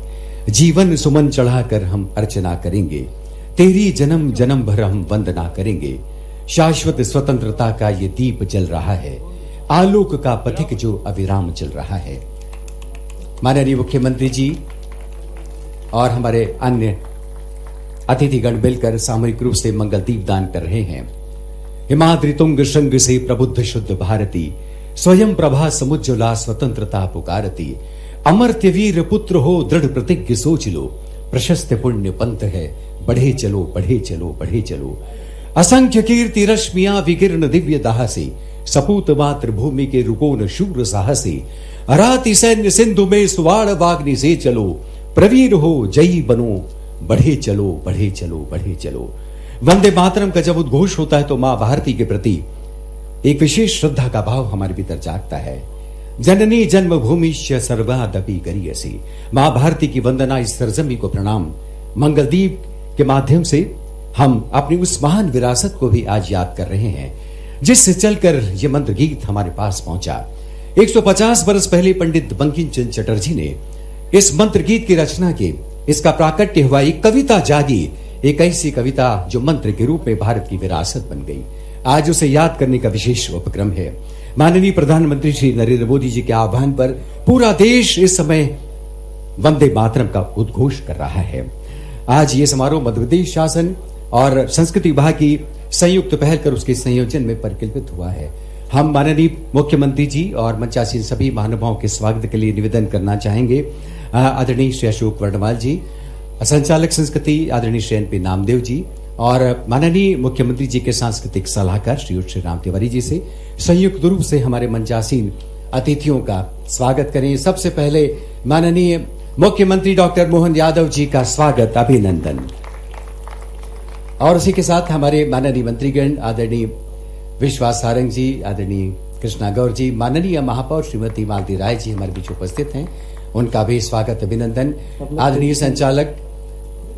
जीवन सुमन चढ़ाकर हम अर्चना करेंगे, तेरी जन्म जन्म भर हम वंदना करेंगे। शाश्वत स्वतंत्रता का ये दीप जल रहा है, आलोक का पथिक जो अविराम चल रहा है। माननीय मुख्यमंत्री जी और हमारे अन्य अतिथिगण मिलकर सामूहिक रूप से मंगल दीप दान कर रहे हैं। हिमाद्रि तुंग श्रृंग से प्रबुद्ध शुद्ध भारती, स्वयं प्रभा समुज्ज्वला स्वतंत्रता पुकारती। अमर्त्य वीर पुत्र हो दृढ़ प्रतिज्ञ सोच लो, प्रशस्त पुण्य पंथ है, बढ़े चलो बढ़े चलो बढ़े चलो। असंख्य कीर्ति रश्मियां विकीर्ण दिव्य दाहसी, सपूत मातृभूमि के रुकोन शूर साहसी। अराति सैन्य सिंधु में सुवाड़ वाग्नि से चलो, प्रवीर हो जयी बनो, बढ़े चलो बढ़े चलो बढ़े चलो। वंदे मातरम का जब उद्घोष होता है तो मां भारती के प्रति एक विशेष श्रद्धा का भाव हमारे भीतर जागता है। जननी जन्मभूमिश्च सर्वादपि करियसी, मां भारती की वंदना, इस सरजमी को प्रणाम। मंगलदीप के माध्यम से हम अपनी उस महान विरासत को भी आज याद कर रहे हैं जिससे चलकर ये मंत्र गीत हमारे पास पहुंचा। 150 वर्ष पहले पंडित बंकिम चंद्र चटर्जी ने इस मंत्र गीत की रचना की। इसका प्राकट्य हुआ, एक कविता जागी, एक ऐसी कविता जो मंत्र के रूप में भारत की विरासत बन गई। आज उसे याद करने का विशेष उपक्रम है। माननीय प्रधानमंत्री श्री नरेंद्र मोदी जी के आह्वान पर पूरा देश इस समय वंदे मातरम का उद्घोष कर रहा है। आज ये समारोह मध्य प्रदेश शासन और संस्कृति विभाग की संयुक्त पहल कर उसके संयोजन में परिकल्पित हुआ है। हम माननीय मुख्यमंत्री जी और मंचासीन सभी महानुभावों के स्वागत के लिए निवेदन करना चाहेंगे। आदरणीय श्री अशोक वर्णवाल जी, संचालक संस्कृति आदरणीय श्री एन.पी. नामदेव जी और माननीय मुख्यमंत्री जी के सांस्कृतिक सलाहकार श्री राम तिवारी जी से संयुक्त रूप से हमारे मंचासीन अतिथियों का स्वागत करें। सबसे पहले माननीय मुख्यमंत्री डॉक्टर मोहन यादव जी का स्वागत, अभिनंदन। और उसी के साथ हमारे माननीय मंत्रीगण आदरणीय विश्वास सारंग जी, आदरणीय कृष्णा गौर जी, माननीय महापौर श्रीमती मालती राय जी हमारे बीच उपस्थित हैं, उनका भी स्वागत, अभिनंदन। आदरणीय संचालक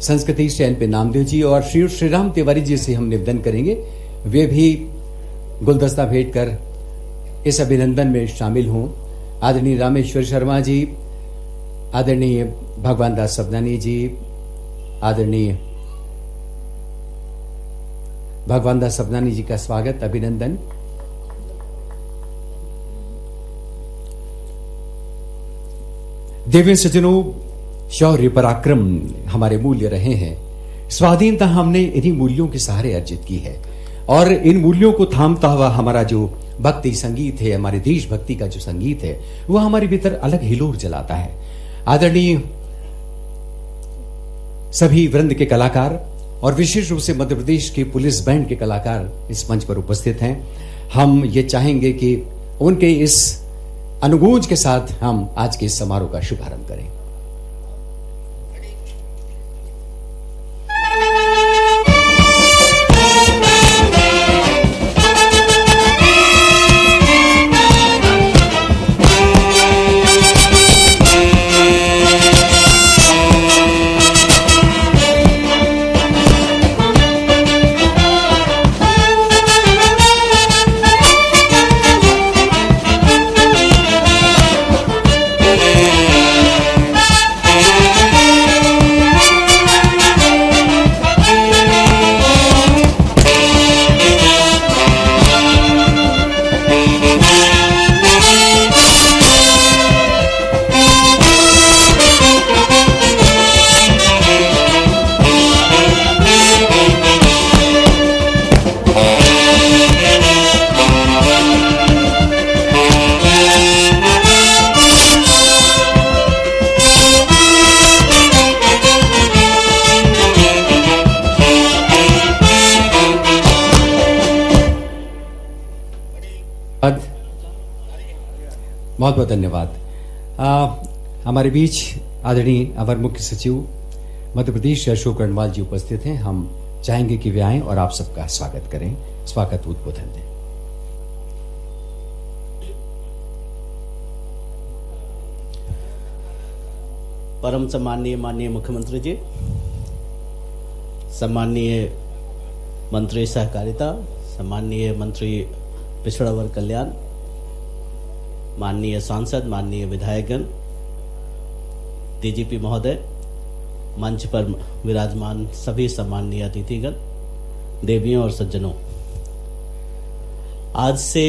संस्कृति श्री एन.पी. नामदेव जी और श्री राम तिवारी जी से हम निवेदन करेंगे वे भी गुलदस्ता भेंट कर इस अभिनंदन में शामिल हों। आदरणीय रामेश्वर शर्मा जी, आदरणीय भगवान दास सबनानी जी, आदरणीय भगवान दास सबनानी जी का स्वागत, अभिनंदन। देवें सज्जनों, शौर्य पराक्रम हमारे मूल्य रहे हैं। स्वाधीनता हमने इन्हीं मूल्यों के सहारे अर्जित की है और इन मूल्यों को थामता हुआ हमारा जो भक्ति संगीत है, हमारे देशभक्ति का जो संगीत है, वो हमारे भीतर अलग हिलोर जलाता है। आदरणीय सभी वृंद के कलाकार और विशेष रूप से मध्य प्रदेश के पुलिस बैंड के कलाकार इस मंच पर उपस्थित हैं। हम ये चाहेंगे कि उनके इस अनुगूंज के साथ हम आज के इस समारोह का शुभारंभ करें। बहुत बहुत धन्यवाद। हमारे बीच आदरणीय अवर मुख्य सचिव मध्य प्रदेश अशोक रणवाल जी उपस्थित हैं। हम चाहेंगे कि वे आएं और आप सबका स्वागत करें। स्वागत उद्बोधन दें। परम सम्माननीय माननीय मुख्यमंत्री जी, सम्माननीय मंत्री सहकारिता, सम्माननीय मंत्री पिछड़ा वर्ग कल्याण, माननीय सांसद, माननीय विधायकगण, डीजीपी महोदय, मंच पर विराजमान सभी सम्माननीय अतिथिगण, देवियों और सज्जनों, आज से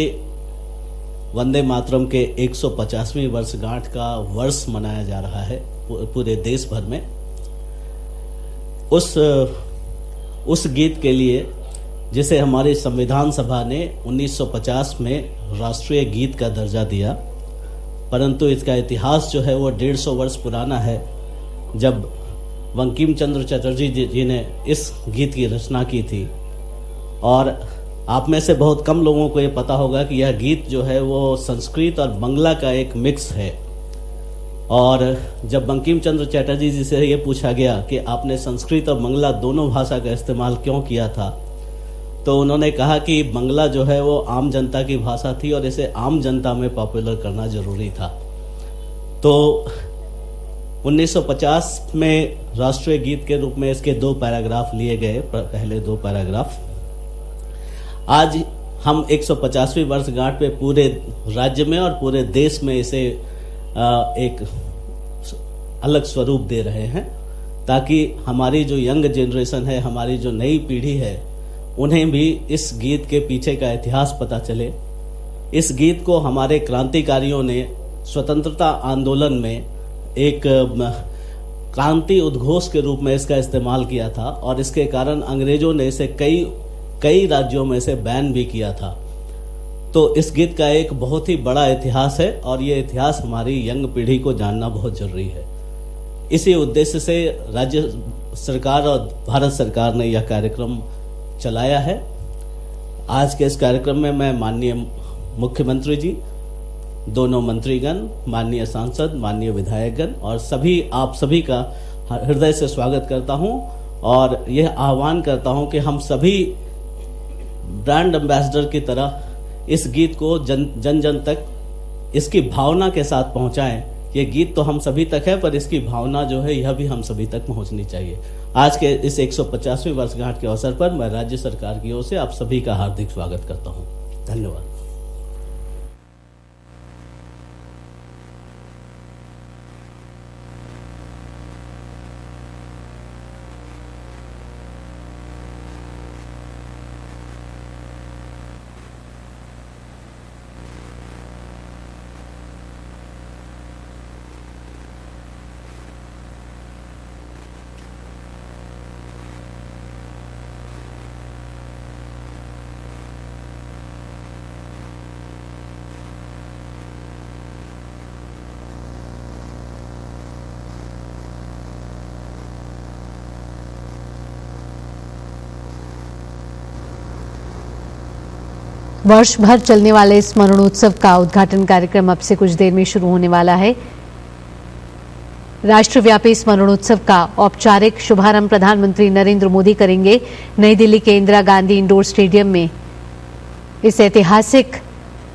वंदे मातरम के 150वीं वर्षगांठ का वर्ष मनाया जा रहा है पूरे देश भर में। उस गीत के लिए जिसे हमारी संविधान सभा ने 1950 में राष्ट्रीय गीत का दर्जा दिया, परंतु इसका इतिहास जो है वो 150 वर्ष पुराना है, जब बंकिम चंद्र चटर्जी जी ने इस गीत की रचना की थी। और आप में से बहुत कम लोगों को ये पता होगा कि यह गीत जो है वो संस्कृत और बंगला का एक मिक्स है। और जब बंकिम चंद्र चटर्जी जी से ये पूछा गया कि आपने संस्कृत और बंगला दोनों भाषा का इस्तेमाल क्यों किया था, तो उन्होंने कहा कि बंगला जो है वो आम जनता की भाषा थी और इसे आम जनता में पॉपुलर करना जरूरी था। तो 1950 में राष्ट्रीय गीत के रूप में इसके 2 पैराग्राफ लिए गए, पहले 2 पैराग्राफ। आज हम 150वीं वर्षगांठ पे पूरे राज्य में और पूरे देश में इसे एक अलग स्वरूप दे रहे हैं, ताकि हमारी जो यंग जनरेशन है, हमारी जो नई पीढ़ी है, उन्हें भी इस गीत के पीछे का इतिहास पता चले। इस गीत को हमारे क्रांतिकारियों ने स्वतंत्रता आंदोलन में एक क्रांति उद्घोष के रूप में इसका इस्तेमाल किया था और इसके कारण अंग्रेजों ने इसे कई राज्यों में से बैन भी किया था। तो इस गीत का एक बहुत ही बड़ा इतिहास है और ये इतिहास हमारी यंग पीढ़ी को जानना बहुत जरूरी है। इसी उद्देश्य से राज्य सरकार और भारत सरकार ने यह कार्यक्रम चलाया है। आज के इस कार्यक्रम में मैं माननीय मुख्यमंत्री जी, दोनों मंत्रीगण, माननीय सांसद, माननीय विधायकगण और आप सभी का हृदय से स्वागत करता हूं और यह आह्वान करता हूं कि हम सभी ब्रांड एम्बेसडर की तरह इस गीत को जन जन तक इसकी भावना के साथ पहुंचाएं। ये गीत तो हम सभी तक है, पर इसकी भावना जो है यह भी हम सभी तक पहुंचनी चाहिए। आज के इस 150वीं वर्षगांठ के अवसर पर मैं राज्य सरकार की ओर से आप सभी का हार्दिक स्वागत करता हूं। धन्यवाद। वर्ष भर चलने वाले स्मरणोत्सव का उद्घाटन कार्यक्रम अब से कुछ देर में शुरू होने वाला है। राष्ट्रव्यापी स्मरणोत्सव का औपचारिक शुभारंभ प्रधानमंत्री नरेंद्र मोदी करेंगे। नई दिल्ली के इंदिरा गांधी इंडोर स्टेडियम में इस ऐतिहासिक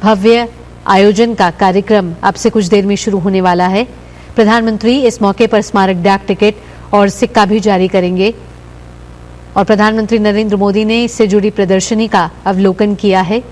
भव्य आयोजन का कार्यक्रम अब से कुछ देर में शुरू होने वाला है। प्रधानमंत्री इस मौके पर स्मारक डाक टिकट और सिक्का भी जारी करेंगे और प्रधानमंत्री नरेंद्र मोदी ने इससे जुड़ी प्रदर्शनी का अवलोकन किया है।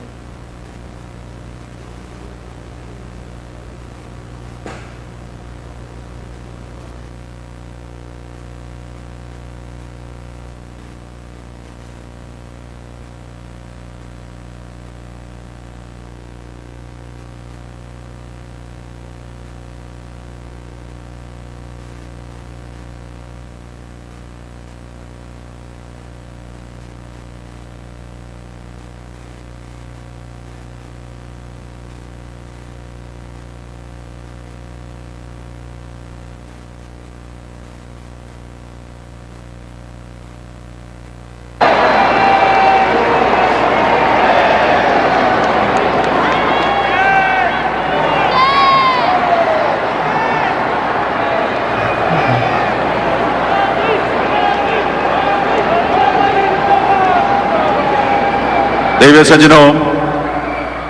देवी सज्जनों,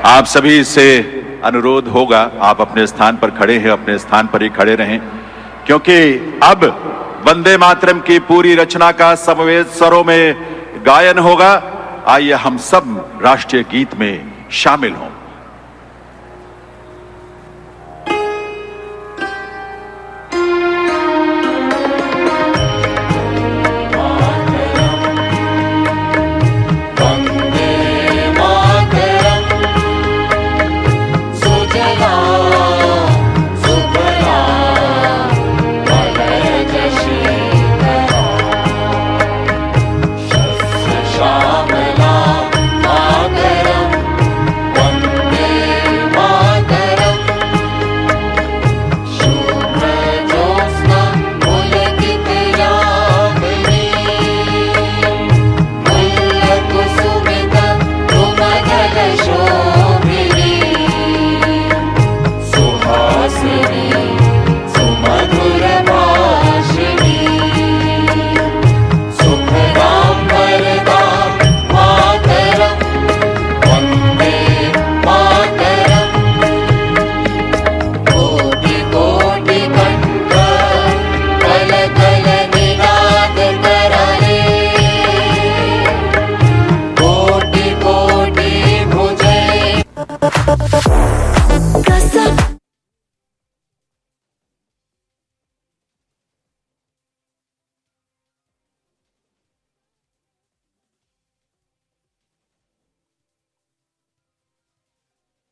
आप सभी से अनुरोध होगा, आप अपने स्थान पर खड़े हैं, अपने स्थान पर ही खड़े रहें, क्योंकि अब वंदे मातरम की पूरी रचना का समवेत स्वरों में गायन होगा। आइए हम सब राष्ट्रीय गीत में शामिल हों।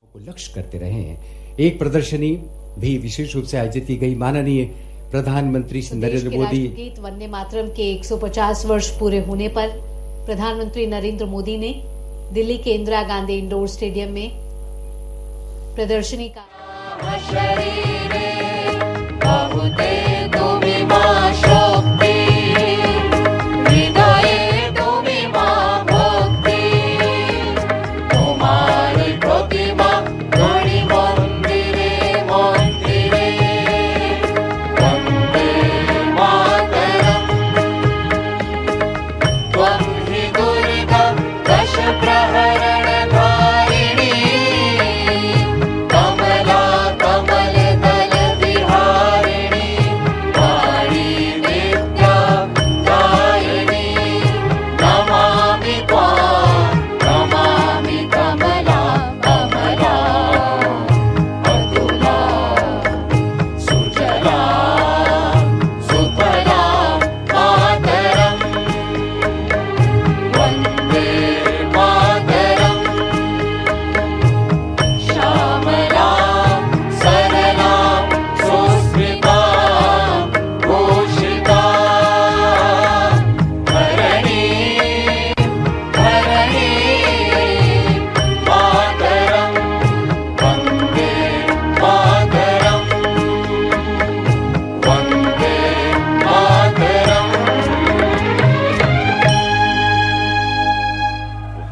को लक्ष्य करते रहे हैं। एक प्रदर्शनी भी विशेष रूप से आयोजित की गई। माननीय प्रधानमंत्री श्री नरेंद्र मोदी गीत वंदे मातरम के 150 वर्ष पूरे होने पर प्रधानमंत्री नरेंद्र मोदी ने दिल्ली के इंदिरा गांधी इंडोर स्टेडियम में प्रदर्शनी का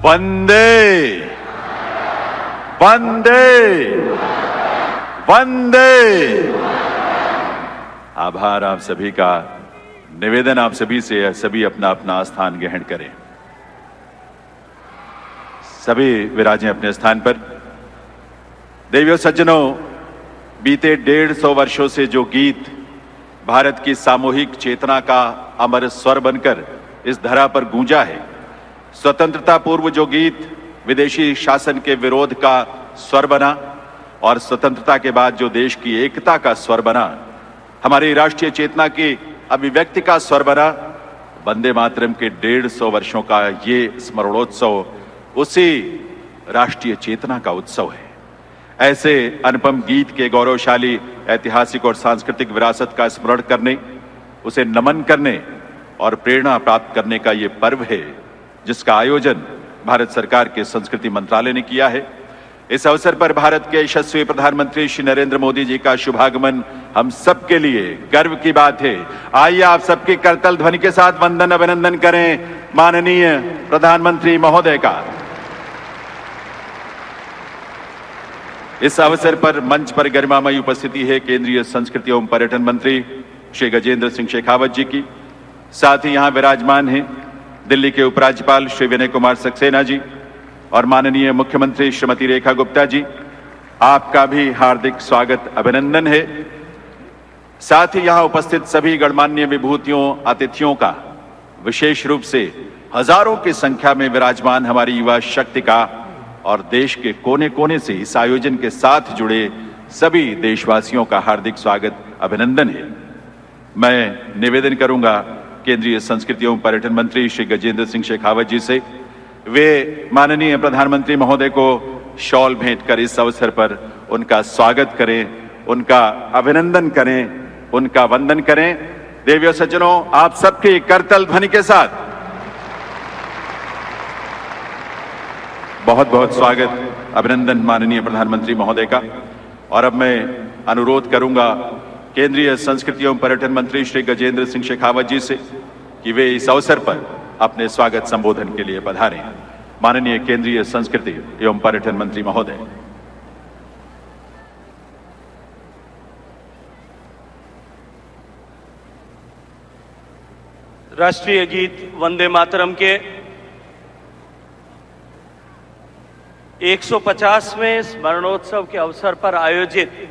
वंदे वंदे वंदे। आभार आप सभी का। निवेदन आप सभी से है, सभी अपना अपना स्थान ग्रहण करें। सभी विराजें अपने स्थान पर। देवियों सज्जनों, बीते 150 वर्षों से जो गीत भारत की सामूहिक चेतना का अमर स्वर बनकर इस धरा पर गूंजा है, स्वतंत्रता पूर्व जो गीत विदेशी शासन के विरोध का स्वर बना और स्वतंत्रता के बाद जो देश की एकता का स्वर बना, हमारी राष्ट्रीय चेतना की अभिव्यक्ति का स्वर बना, वंदे मातरम के 150 वर्षों का ये स्मरणोत्सव उसी राष्ट्रीय चेतना का उत्सव है। ऐसे अनुपम गीत के गौरवशाली ऐतिहासिक और सांस्कृतिक विरासत का स्मरण करने, उसे नमन करने और प्रेरणा प्राप्त करने का ये पर्व है, जिसका आयोजन भारत सरकार के संस्कृति मंत्रालय ने किया है। इस अवसर पर भारत के यशस्वी प्रधानमंत्री श्री नरेंद्र मोदी जी का शुभागमन हम सबके लिए गर्व की बात है। आइए आप सबकी करतल ध्वनि के साथ वंदन अभिनंदन करें माननीय प्रधानमंत्री महोदय का। इस अवसर पर मंच पर गरिमामयी उपस्थिति है केंद्रीय संस्कृति एवं पर्यटन मंत्री श्री गजेंद्र सिंह शेखावत जी की। साथ ही यहां विराजमान हैं दिल्ली के उपराज्यपाल श्री विनय कुमार सक्सेना जी, और माननीय मुख्यमंत्री श्रीमती रेखा गुप्ता जी, आपका भी हार्दिक स्वागत अभिनंदन है। साथ ही यहां उपस्थित सभी गणमान्य विभूतियों, अतिथियों का, विशेष रूप से हजारों की संख्या में विराजमान हमारी युवा शक्ति का और देश के कोने कोने से इस आयोजन के साथ जुड़े सभी देशवासियों का हार्दिक स्वागत अभिनंदन है। मैं निवेदन करूंगा केंद्रीय संस्कृति एवं पर्यटन मंत्री श्री गजेंद्र सिंह शेखावत जी से, वे माननीय प्रधानमंत्री महोदय को शॉल भेंट कर इस अवसर पर उनका स्वागत करें, उनका अभिनंदन करें, उनका वंदन करें। देवियों सज्जनों, आप सबके करतल ध्वनि के साथ बहुत बहुत स्वागत अभिनंदन माननीय प्रधानमंत्री महोदय का। और अब मैं अनुरोध करूंगा केंद्रीय संस्कृति एवं पर्यटन मंत्री श्री गजेंद्र सिंह शेखावत जी से कि वे इस अवसर पर अपने स्वागत संबोधन के लिए पधारें। माननीय केंद्रीय संस्कृति एवं पर्यटन मंत्री महोदय। राष्ट्रीय गीत वंदे मातरम के 150वें स्मरणोत्सव के अवसर पर आयोजित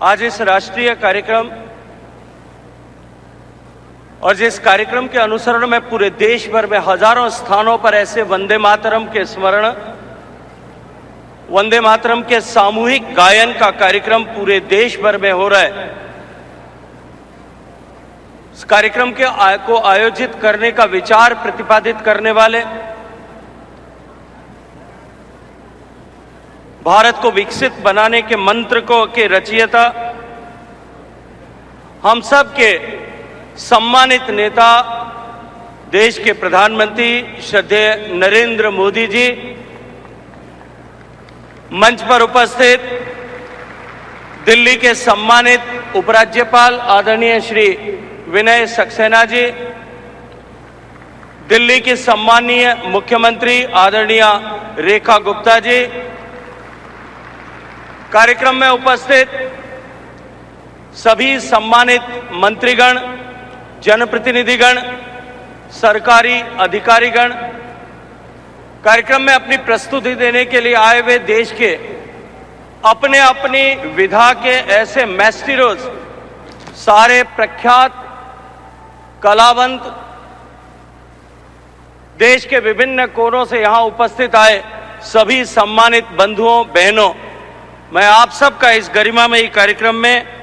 आज इस राष्ट्रीय कार्यक्रम और जिस कार्यक्रम के अनुसरण में पूरे देश भर में हजारों स्थानों पर ऐसे वंदे मातरम के स्मरण, वंदे मातरम के सामूहिक गायन का कार्यक्रम पूरे देश भर में हो रहा है। इस कार्यक्रम को आयोजित करने का विचार प्रतिपादित करने वाले, भारत को विकसित बनाने के मंत्र के रचयिता, हम सब के सम्मानित नेता, देश के प्रधानमंत्री श्रद्धेय नरेंद्र मोदी जी, मंच पर उपस्थित दिल्ली के सम्मानित उपराज्यपाल आदरणीय श्री विनय सक्सेना जी, दिल्ली की सम्मानीय मुख्यमंत्री आदरणीय रेखा गुप्ता जी, कार्यक्रम में उपस्थित सभी सम्मानित मंत्रीगण, जनप्रतिनिधिगण, सरकारी अधिकारीगण, कार्यक्रम में अपनी प्रस्तुति देने के लिए आए हुए देश के अपने अपनी विधा के ऐसे मैस्टिरोज, सारे प्रख्यात कलावंत, देश के विभिन्न कोनों से यहां उपस्थित आए सभी सम्मानित बंधुओं, बहनों, मैं आप सबका इस गरिमामयी कार्यक्रम में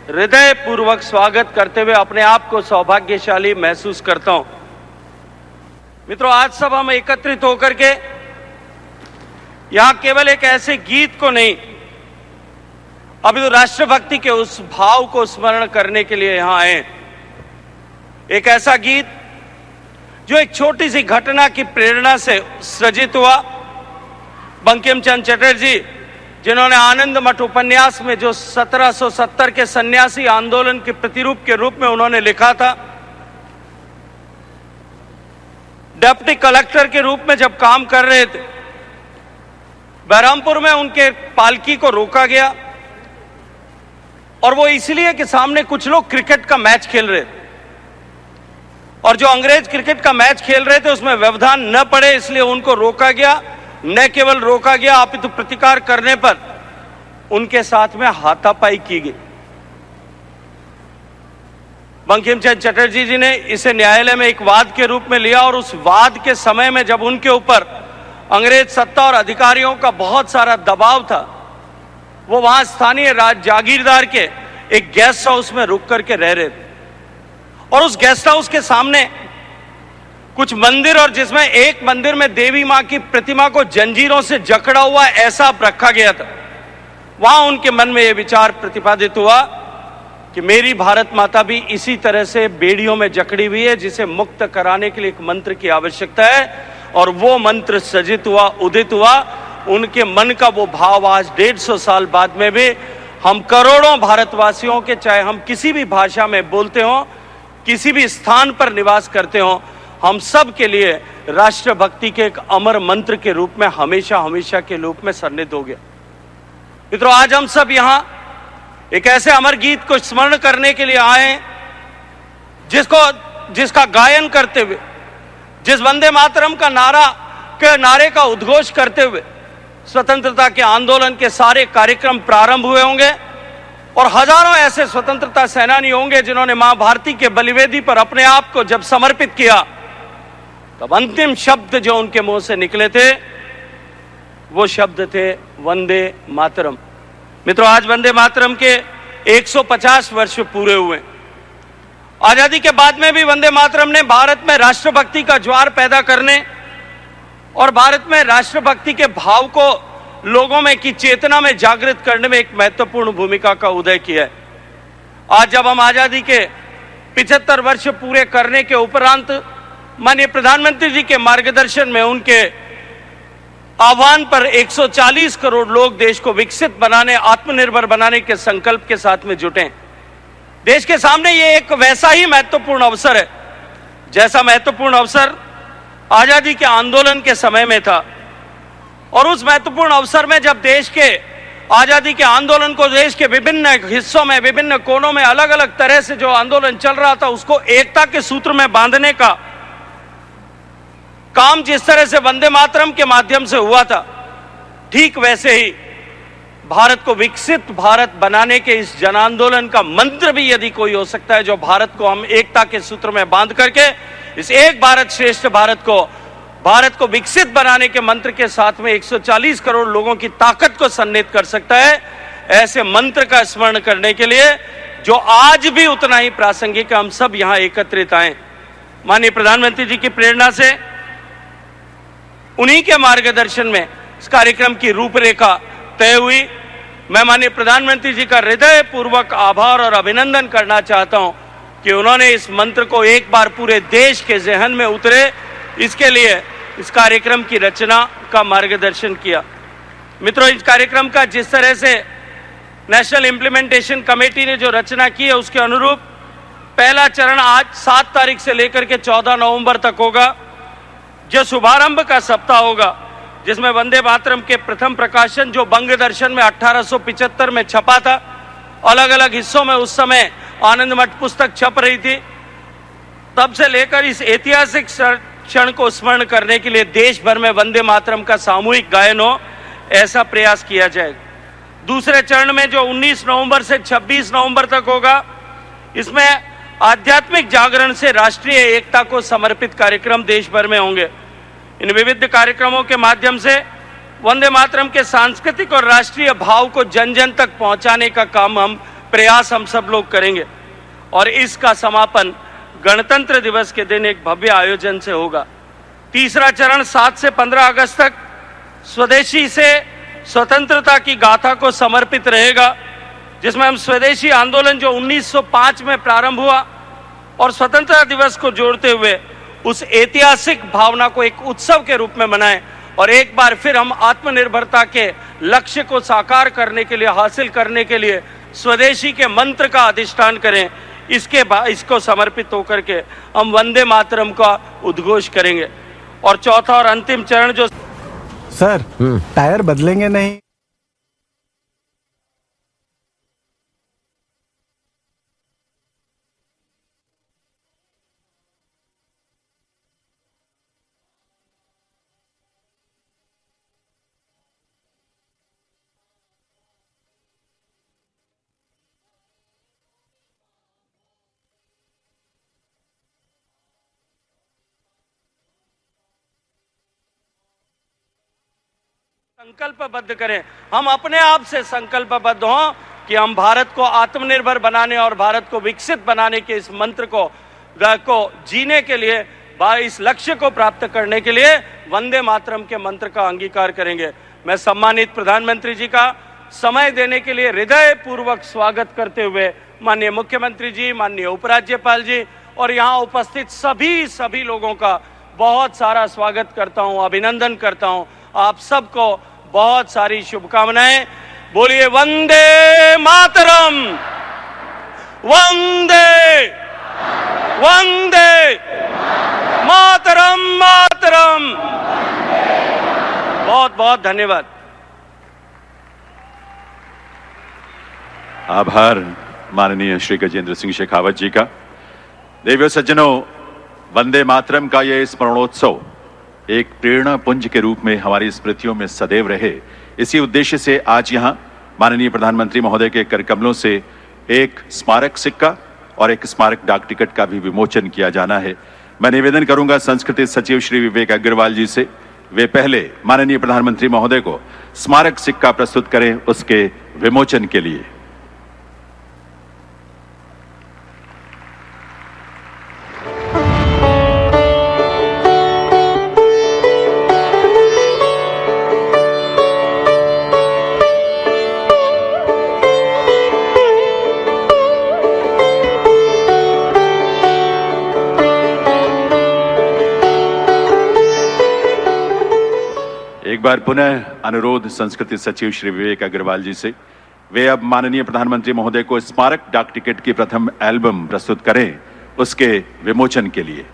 हृदय पूर्वक स्वागत करते हुए अपने आप को सौभाग्यशाली महसूस करता हूं। मित्रों, आज सब हम एकत्रित होकर के यहां केवल एक ऐसे गीत को नहीं, अभी तो राष्ट्रभक्ति के उस भाव को स्मरण करने के लिए यहां आए। एक ऐसा गीत जो एक छोटी सी घटना की प्रेरणा से सृजित हुआ। बंकिम चंद्र चटर्जी, जिन्होंने आनंद मठ उपन्यास में जो 1770 के सन्यासी आंदोलन के प्रतिरूप के रूप में उन्होंने लिखा था, डिप्टी कलेक्टर के रूप में जब काम कर रहे थे, बहरामपुर में उनके पालकी को रोका गया और वो इसलिए कि सामने कुछ लोग क्रिकेट का मैच खेल रहे थे और जो अंग्रेज क्रिकेट का मैच खेल रहे थे उसमें व्यवधान न पड़े, इसलिए उनको रोका गया। न केवल रोका गया, अपितु प्रतिकार करने पर उनके साथ में हाथापाई की गई। बंकिम चंद्र चटर्जी जी ने इसे न्यायालय में एक वाद के रूप में लिया और उस वाद के समय में जब उनके ऊपर अंग्रेज सत्ता और अधिकारियों का बहुत सारा दबाव था, वो वहां स्थानीय जागीरदार के एक गेस्ट हाउस में रुक करके रह रहे थे और उस गेस्ट हाउस के सामने कुछ मंदिर, और जिसमें एक मंदिर में देवी मां की प्रतिमा को जंजीरों से जकड़ा हुआ ऐसा रखा गया था, वहां उनके मन में यह विचार प्रतिपादित हुआ कि मेरी भारत माता भी इसी तरह से बेड़ियों में जकड़ी हुई है, जिसे मुक्त कराने के लिए एक मंत्र की आवश्यकता है। और वो मंत्र सृजित हुआ, उदित हुआ। उनके मन का वो भाव आज 150 साल बाद में भी हम करोड़ों भारतवासियों के, चाहे हम किसी भी भाषा में बोलते हो, किसी भी स्थान पर निवास करते हो, हम सब के लिए राष्ट्रभक्ति के एक अमर मंत्र के रूप में हमेशा हमेशा के रूप में सन्निध हो गया। मित्रों, आज हम सब यहां एक ऐसे अमर गीत को स्मरण करने के लिए आए जिसका गायन करते हुए, जिस वंदे मातरम का नारे का उद्घोष करते हुए स्वतंत्रता के आंदोलन के सारे कार्यक्रम प्रारंभ हुए होंगे और हजारों ऐसे स्वतंत्रता सेनानी होंगे जिन्होंने मां भारती के बलिवेदी पर अपने आप को जब समर्पित किया, तब अंतिम शब्द जो उनके मुंह से निकले थे वो शब्द थे वंदे मातरम। मित्रों, आज वंदे मातरम के 150 वर्ष पूरे हुए। आजादी के बाद में भी वंदे मातरम ने भारत में राष्ट्रभक्ति का ज्वार पैदा करने और भारत में राष्ट्रभक्ति के भाव को लोगों में की चेतना में जागृत करने में एक महत्वपूर्ण भूमिका का उदय किया है। आज जब हम आजादी के 75 वर्ष पूरे करने के उपरांत माननीय प्रधानमंत्री जी के मार्गदर्शन में उनके आह्वान पर 140 करोड़ लोग देश को विकसित बनाने, आत्मनिर्भर बनाने के संकल्प के साथ में जुटे, देश के सामने ये एक वैसा ही महत्वपूर्ण अवसर है जैसा महत्वपूर्ण अवसर आजादी के आंदोलन के समय में था। और उस महत्वपूर्ण अवसर में जब देश के आजादी के आंदोलन को देश के विभिन्न हिस्सों में, विभिन्न कोनों में अलग अलग तरह से जो आंदोलन चल रहा था उसको एकता के सूत्र में बांधने का काम जिस तरह से वंदे मातरम के माध्यम से हुआ था, ठीक वैसे ही भारत को विकसित भारत बनाने के इस जन आंदोलन का मंत्र भी यदि कोई हो सकता है, जो भारत को हम एकता के सूत्र में बांध करके इस एक भारत श्रेष्ठ भारत को विकसित बनाने के मंत्र के साथ में 140 करोड़ लोगों की ताकत को सन्निहित कर सकता है, ऐसे मंत्र का स्मरण करने के लिए जो आज भी उतना ही प्रासंगिक है, हम सब यहां एकत्रित आए। माननीय प्रधानमंत्री जी की प्रेरणा से, उन्हीं के मार्गदर्शन में इस कार्यक्रम की रूपरेखा तय हुई। मैं माननीय प्रधानमंत्री जी का हृदय पूर्वक आभार और अभिनंदन करना चाहता हूं कि उन्होंने इस मंत्र को एक बार पूरे देश के ज़हन में उतरे, इसके लिए इस कार्यक्रम की रचना का मार्गदर्शन किया। मित्रों, इस कार्यक्रम का जिस तरह से नेशनल इम्प्लीमेंटेशन कमेटी ने जो रचना की है उसके अनुरूप पहला चरण आज 7 तारीख से लेकर के 14 नवंबर तक होगा, जो शुभारंभ का सप्ताह होगा, जिसमें वंदे मातरम के प्रथम प्रकाशन जो बंग दर्शन में 1875 में छपा था, अलग अलग हिस्सों में उस समय आनंद मठ पुस्तक छप रही थी, तब से लेकर इस ऐतिहासिक क्षण को स्मरण करने के लिए देश भर में वंदे मातरम का सामूहिक गायन हो, ऐसा प्रयास किया जाएगा। दूसरे चरण में जो 19 नवंबर से 26 नवंबर तक होगा, इसमें आध्यात्मिक जागरण से राष्ट्रीय एकता को समर्पित कार्यक्रम देश भर में होंगे। इन विविध कार्यक्रमों के माध्यम से वंदे मातरम के सांस्कृतिक और राष्ट्रीय भाव को जन जन तक पहुंचाने का काम हम सब लोग करेंगे और इसका समापन गणतंत्र दिवस के दिन एक भव्य आयोजन से होगा। तीसरा चरण 7 से 15 अगस्त तक स्वदेशी से स्वतंत्रता की गाथा को समर्पित रहेगा, जिसमें हम स्वदेशी आंदोलन जो 1905 में प्रारंभ हुआ और स्वतंत्रता दिवस को जोड़ते हुए उस ऐतिहासिक भावना को एक उत्सव के रूप में मनाएं और एक बार फिर हम आत्मनिर्भरता के लक्ष्य को साकार करने के लिए, हासिल करने के लिए स्वदेशी के मंत्र का अधिष्ठान करें। इसको समर्पित होकर के हम वंदे मातरम का उद्घोष करेंगे। और चौथा और अंतिम चरण जो सर टायर बदलेंगे नहीं? संकल्पबद्ध करें, हम अपने आप से संकल्पबद्ध हों कि हम भारत को आत्मनिर्भर बनाने और भारत को विकसित बनाने के इस मंत्र को जीने के लिए, इस लक्ष्य को प्राप्त करने के लिए वंदे मातरम के मंत्र का अंगीकार करेंगे। मैं सम्मानित प्रधानमंत्री जी का समय देने के लिए हृदय पूर्वक स्वागत करते हुए माननीय मुख्यमंत्री जी, माननीय उपराज्यपाल जी और यहाँ उपस्थित सभी लोगों का बहुत सारा स्वागत करता हूँ, अभिनंदन करता हूँ। आप सबको बहुत सारी शुभकामनाएं। बोलिए वंदे मातरम, वंदे वंदे मातरम, मातरम। बहुत बहुत धन्यवाद। आभार माननीय श्री गजेंद्र सिंह शेखावत जी का। देवियों सज्जनों, वंदे मातरम का यह स्मरणोत्सव एक प्रेरणा पुंज के रूप में हमारी स्मृतियों में सदैव रहे, इसी उद्देश्य से आज यहां माननीय प्रधानमंत्री महोदय के करकमलों से एक स्मारक सिक्का और एक स्मारक डाक टिकट का भी विमोचन किया जाना है। मैं निवेदन करूंगा संस्कृति सचिव श्री विवेक अग्रवाल जी से, वे पहले माननीय प्रधानमंत्री महोदय को स्मारक सिक्का प्रस्तुत करें उसके विमोचन के लिए। एक बार पुनः अनुरोध संस्कृति सचिव श्री विवेक अग्रवाल जी से, वे अब माननीय प्रधानमंत्री महोदय को स्मारक डाक टिकट की प्रथम एल्बम प्रस्तुत करें उसके विमोचन के लिए।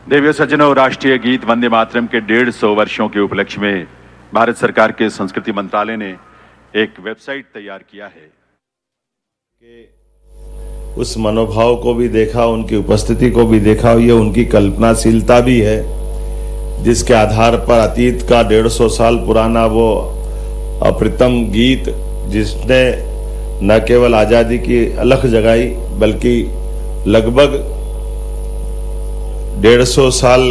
देवियों सज्जनों, राष्ट्रीय गीत वंदे मातरम के 150 वर्षों के उपलक्ष्य में भारत सरकार के संस्कृति मंत्रालय ने एक वेबसाइट तैयार किया है। उस मनोभाव को भी देखा, उनकी उपस्थिति को भी देखा, ये उनकी कल्पनाशीलता भी है जिसके आधार पर अतीत का 150 साल पुराना वो अप्रतिम गीत जिसने न केवल आजादी की अलख जगाई बल्कि लगभग 150 साल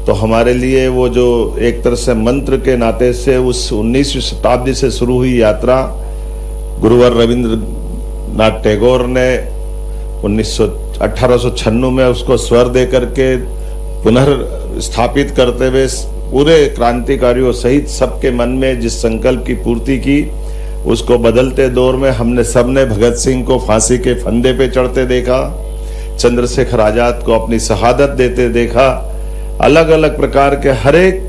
तो हमारे लिए वो जो एक तरह से मंत्र के नाते से उस 19वीं शताब्दी से शुरू हुई यात्रा गुरुवर रविंद्रनाथ टैगोर ने 1896 में उसको स्वर दे करके पुनर्स्थापित करते हुए पूरे क्रांतिकारियों सहित सबके मन में जिस संकल्प की पूर्ति की, उसको बदलते दौर में हमने सबने भगत सिंह को फांसी के फंदे पे चढ़ते देखा, चंद्रशेखर आजाद को अपनी शहादत देते देखा। अलग अलग प्रकार के हर एक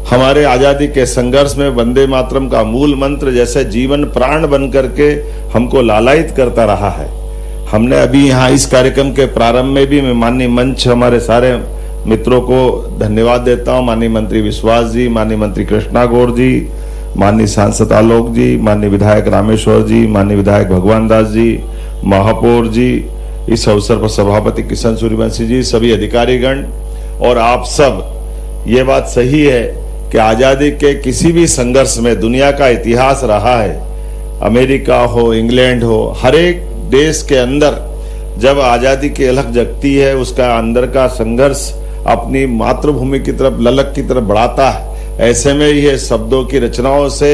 हमारे आजादी के संघर्ष में वंदे मातरम का मूल मंत्र जैसे जीवन प्राण बन करके हमको लालायित करता रहा है। हमने अभी यहाँ इस कार्यक्रम के प्रारंभ में भी मैं माननीय मंच हमारे सारे मित्रों को धन्यवाद देता हूँ। माननीय मंत्री विश्वास जी, माननीय मंत्री कृष्णा गौर जी, माननीय सांसद आलोक जी, माननीय विधायक रामेश्वर जी, माननीय विधायक भगवान दास जी, महापौर जी, इस अवसर पर सभापति किशन सूर्यवंशी जी, सभी अधिकारीगण और आप सब। ये बात सही है कि आजादी के किसी भी संघर्ष में दुनिया का इतिहास रहा है, अमेरिका हो, इंग्लैंड हो, हर एक देश के अंदर जब आजादी की अलख जगती है उसका अंदर का संघर्ष अपनी मातृभूमि की तरफ, ललक की तरफ बढ़ाता है। ऐसे में ये शब्दों की रचनाओं से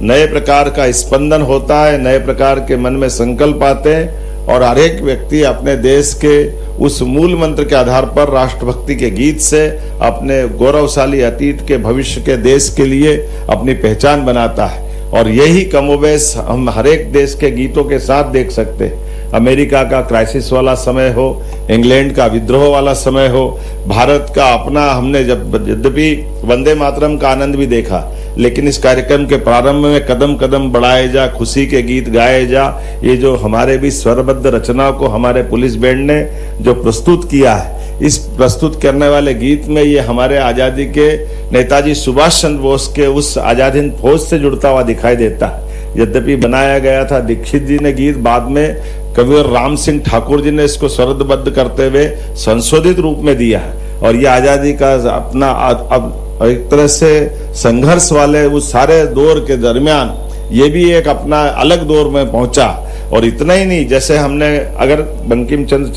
नए प्रकार का स्पंदन होता है, नए प्रकार के मन में संकल्प आते हैं और हर एक व्यक्ति अपने देश के उस मूल मंत्र के आधार पर राष्ट्रभक्ति के गीत से अपने गौरवशाली अतीत के भविष्य के देश के लिए अपनी पहचान बनाता है। और यही कमोबेश हम हर एक देश के गीतों के साथ देख सकते हैं। अमेरिका का क्राइसिस वाला समय हो, इंग्लैंड का विद्रोह वाला समय हो, भारत का अपना, हमने जब यद्यपि वंदे मातरम का आनंद भी देखा, लेकिन इस कार्यक्रम के प्रारंभ में कदम कदम बढ़ाए जा, खुशी के गीत गाए जा, ये जो हमारे भी स्वरबद्ध रचना को हमारे पुलिस बैंड ने जो प्रस्तुत किया है, इस प्रस्तुत करने वाले गीत में ये हमारे आजादी के नेताजी सुभाष चंद्र बोस के उस आजाद हिंद फौज से जुड़ता हुआ दिखाई देता है। यद्यपि बनाया गया था दीक्षित जी ने गीत, बाद में कविवर राम सिंह ठाकुर जी ने इसको स्वरबद्ध करते हुए संशोधित रूप में दिया है। और ये आजादी का अपना अब एक तरह से संघर्ष वाले उस सारे दौर के दरमियान ये भी एक अपना अलग दौर में पहुंचा। और इतना ही नहीं, जैसे हमने अगर बंकिम चंद्र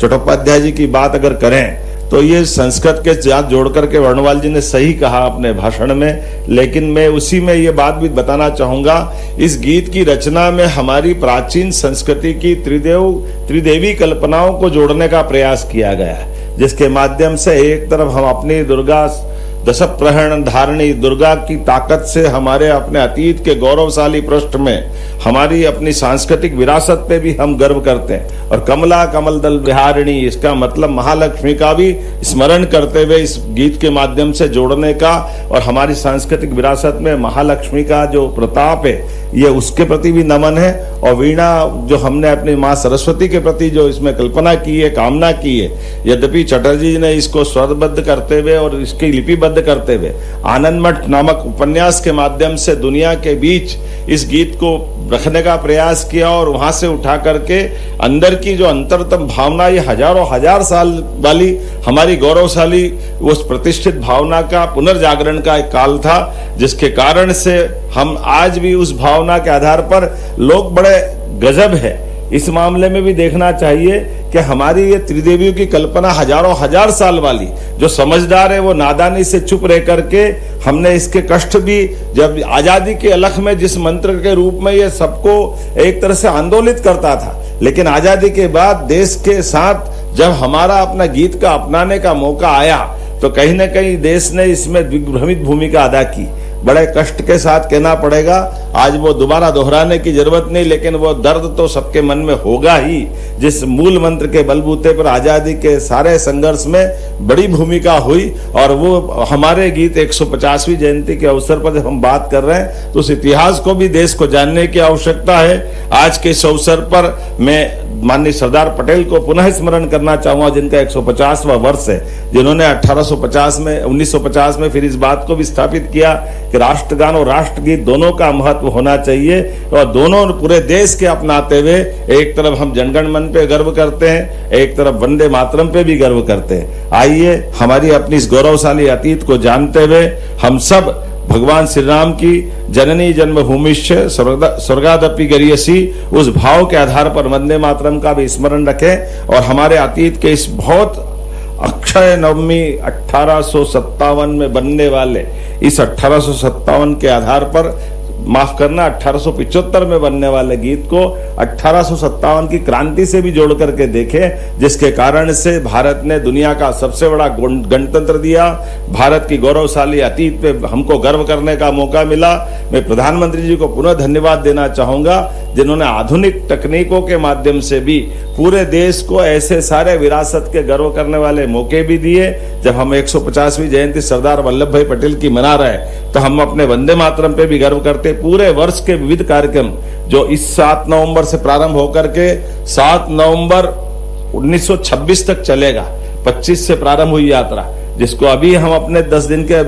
चट्टोपाध्याय जी की बात अगर करें तो ये संस्कृत के साथ जोड़ करके वर्णवाल जी ने सही कहा अपने भाषण में, लेकिन मैं उसी में ये बात भी बताना चाहूंगा, इस गीत की रचना में हमारी प्राचीन संस्कृति की त्रिदेवी कल्पनाओं को जोड़ने का प्रयास किया गया है, जिसके माध्यम से एक तरफ हम अपनी दुर्गा दशप्रहरण धारणी दुर्गा की ताकत से हमारे अपने अतीत के गौरवशाली पृष्ठ में हमारी अपनी सांस्कृतिक विरासत पे भी हम गर्व करते हैं। और कमला कमल दल विहारिणी, इसका मतलब महालक्ष्मी का भी स्मरण करते हुए इस गीत के माध्यम से जोड़ने का, और हमारी सांस्कृतिक विरासत में महालक्ष्मी का जो प्रताप है ये उसके प्रति भी नमन है। और वीणा जो हमने अपनी माँ सरस्वती के प्रति जो इसमें कल्पना की है, कामना की है, यद्यपि चटर्जी ने इसको स्वरबद्ध करते हुए और इसकी लिपिबद्ध करते हुए आनंद मठ नामक उपन्यास के माध्यम से दुनिया के बीच इस गीत को रखने का प्रयास किया, और वहां से उठा करके अंदर की जो अंतरतम भावना, ये हजारों हजार साल वाली हमारी गौरवशाली उस प्रतिष्ठित भावना का पुनर्जागरण का एक काल था, जिसके कारण से हम आज भी उस भावना के आधार पर लोग बड़े गजब है। इस मामले में भी देखना चाहिए कि हमारी ये त्रिदेवियों की कल्पना हजारों हजार साल वाली, जो समझदार है वो नादानी से चुप रह करके हमने इसके कष्ट भी, जब आजादी के अलख में जिस मंत्र के रूप में ये सबको एक तरह से आंदोलित करता था, लेकिन आजादी के बाद देश के साथ जब हमारा अपना गीत का अपनाने का मौका आया तो कहीं न कहीं देश ने इसमें दिग्भ्रमित भूमिका अदा की। बड़े कष्ट के साथ कहना पड़ेगा, आज वो दोबारा दोहराने की जरूरत नहीं, लेकिन वो दर्द तो सबके मन में होगा ही, जिस मूल मंत्र के बलबूते पर आजादी के सारे संघर्ष में बड़ी भूमिका हुई। और वो हमारे गीत 150वीं जयंती के अवसर पर जब हम बात कर रहे हैं तो उस इतिहास को भी देश को जानने की आवश्यकता है। आज के इस अवसर पर मैं माननीय सरदार पटेल को पुनः स्मरण करना चाहूंगा, जिनका 150वां वर्ष है, जिन्होंने 1950 में फिर इस बात को भी स्थापित किया कि राष्ट्रगान और राष्ट्रगीत दोनों का महत्व होना चाहिए, और दोनों पूरे देश के अपनाते हुए एक तरफ हम जनगण मन पे गर्व करते हैं, एक तरफ वंदे मातरम पे भी गर्व करते हैं। आइए हमारी अपनी इस गौरवशाली अतीत को जानते हुए हम सब भगवान श्री राम की जननी जन्मभूमिश्च स्वर्गादपि गरीयसी, उस भाव के आधार पर वंदे मातरम का भी स्मरण रखें, और हमारे अतीत के इस बहुत अक्षय नवमी 1857 में बनने वाले इस 1857 के आधार पर, माफ करना 1875 में बनने वाले गीत को 1857 की क्रांति से भी जोड़ करके देखें, जिसके कारण से भारत ने दुनिया का सबसे बड़ा गणतंत्र दिया, भारत की गौरवशाली अतीत पे हमको गर्व करने का मौका मिला। मैं प्रधानमंत्री जी को पुनः धन्यवाद देना चाहूंगा, जिन्होंने आधुनिक तकनीकों के माध्यम से भी पूरे देश को ऐसे सारे विरासत के गर्व करने वाले मौके भी दिए। जब हम 150वीं जयंती सरदार वल्लभ भाई पटेल की मना रहे तो हम अपने वंदे मातरम पे भी गर्व करते। पूरे वर्ष के विविध कार्यक्रम जो इस 7 नवंबर से प्रारंभ होकर के 7 नवंबर 1926 तक चलेगा, 25 से प्रारंभ हुई यात्रा, जिसको अभी हम अपने 10 दिन के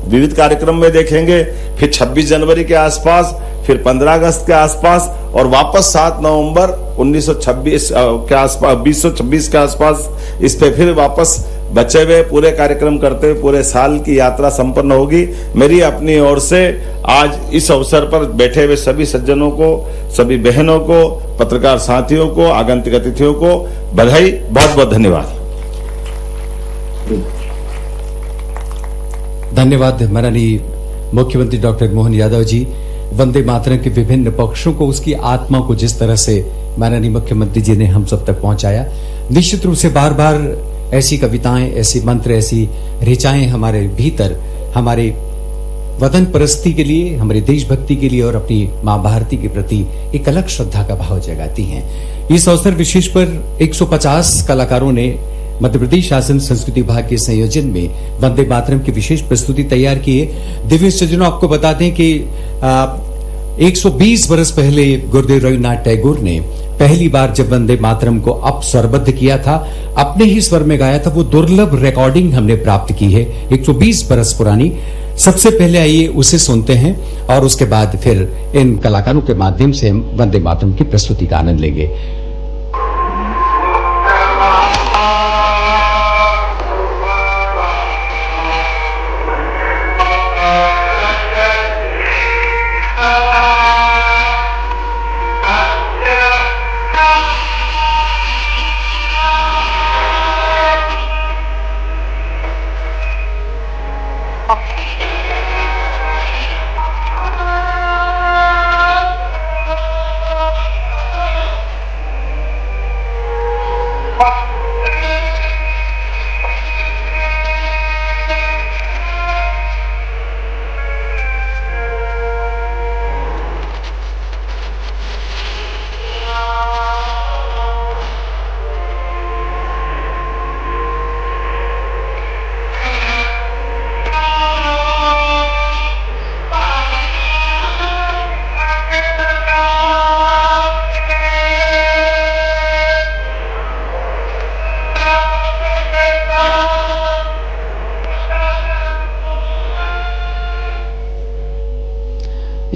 विविध कार्यक्रम में देखेंगे, फिर 26 जनवरी के आसपास, फिर 15 अगस्त के आसपास, और वापस 7 नवंबर 1926 के आसपास, 2026 के आसपास इस पे फिर वापस बचे हुए पूरे कार्यक्रम करते हुए पूरे साल की यात्रा संपन्न होगी। मेरी अपनी ओर से आज इस अवसर पर बैठे हुए सभी सज्जनों को, सभी बहनों को, पत्रकार साथियों को, आगंतुक अतिथियों को बधाई, बहुत बहुत धन्यवाद। धन्यवाद माननीय मुख्यमंत्री डॉक्टर मोहन यादव जी। वंदे मातरम के विभिन्न पक्षों को, उसकी आत्मा को जिस तरह से माननीय मुख्यमंत्री जी ने हम सब तक पहुंचाया, निश्चित रूप से बार बार ऐसी कविताएं, ऐसी मंत्र, ऐसी ऋचाएं हमारे भीतर हमारे वतन परस्ती के लिए, हमारी देशभक्ति के लिए और अपनी मां भारती के प्रति एक अलग श्रद्धा का भाव जगाती हैं। इस अवसर विशेष पर 150 कलाकारों ने मध्य प्रदेश शासन संस्कृति विभाग के संयोजन में वंदे मातरम की विशेष प्रस्तुति तैयार की है। दिव्य सज्जनों, आपको बता दें कि 120 वर्ष पहले गुरुदेव रविन्द्रनाथ टैगोर ने पहली बार जब वंदे मातरम को स्वरबद्ध किया था, अपने ही स्वर में गाया था, वो दुर्लभ रिकॉर्डिंग हमने प्राप्त की है 120 बरस पुरानी। सबसे पहले आइए उसे सुनते हैं और उसके बाद फिर इन कलाकारों के माध्यम से हम वंदे मातरम की प्रस्तुति का आनंद लेंगे।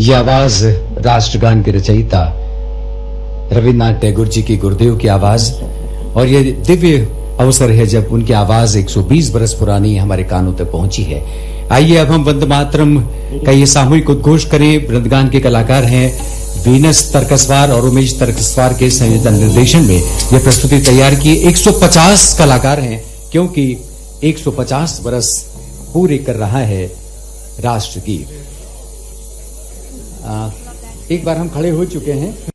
ये आवाज राष्ट्रगान के रचयिता रविन्द्रनाथ टैगोर जी की गुरुदेव की आवाज, और ये दिव्य अवसर है जब उनकी आवाज 120 बरस पुरानी हमारे कानों तक पहुंची है। आइए अब हम वंदे मातरम का ये सामूहिक उद्घोष करें। वृंदगान के कलाकार हैं वीनस तर्कसवार और उमेश तर्कसवार के संयोजन निर्देशन में यह प्रस्तुति तैयार की। 150 कलाकार हैं क्योंकि 150 बरस पूरे कर रहा है राष्ट्रगीत। एक बार हम खड़े हो चुके हैं।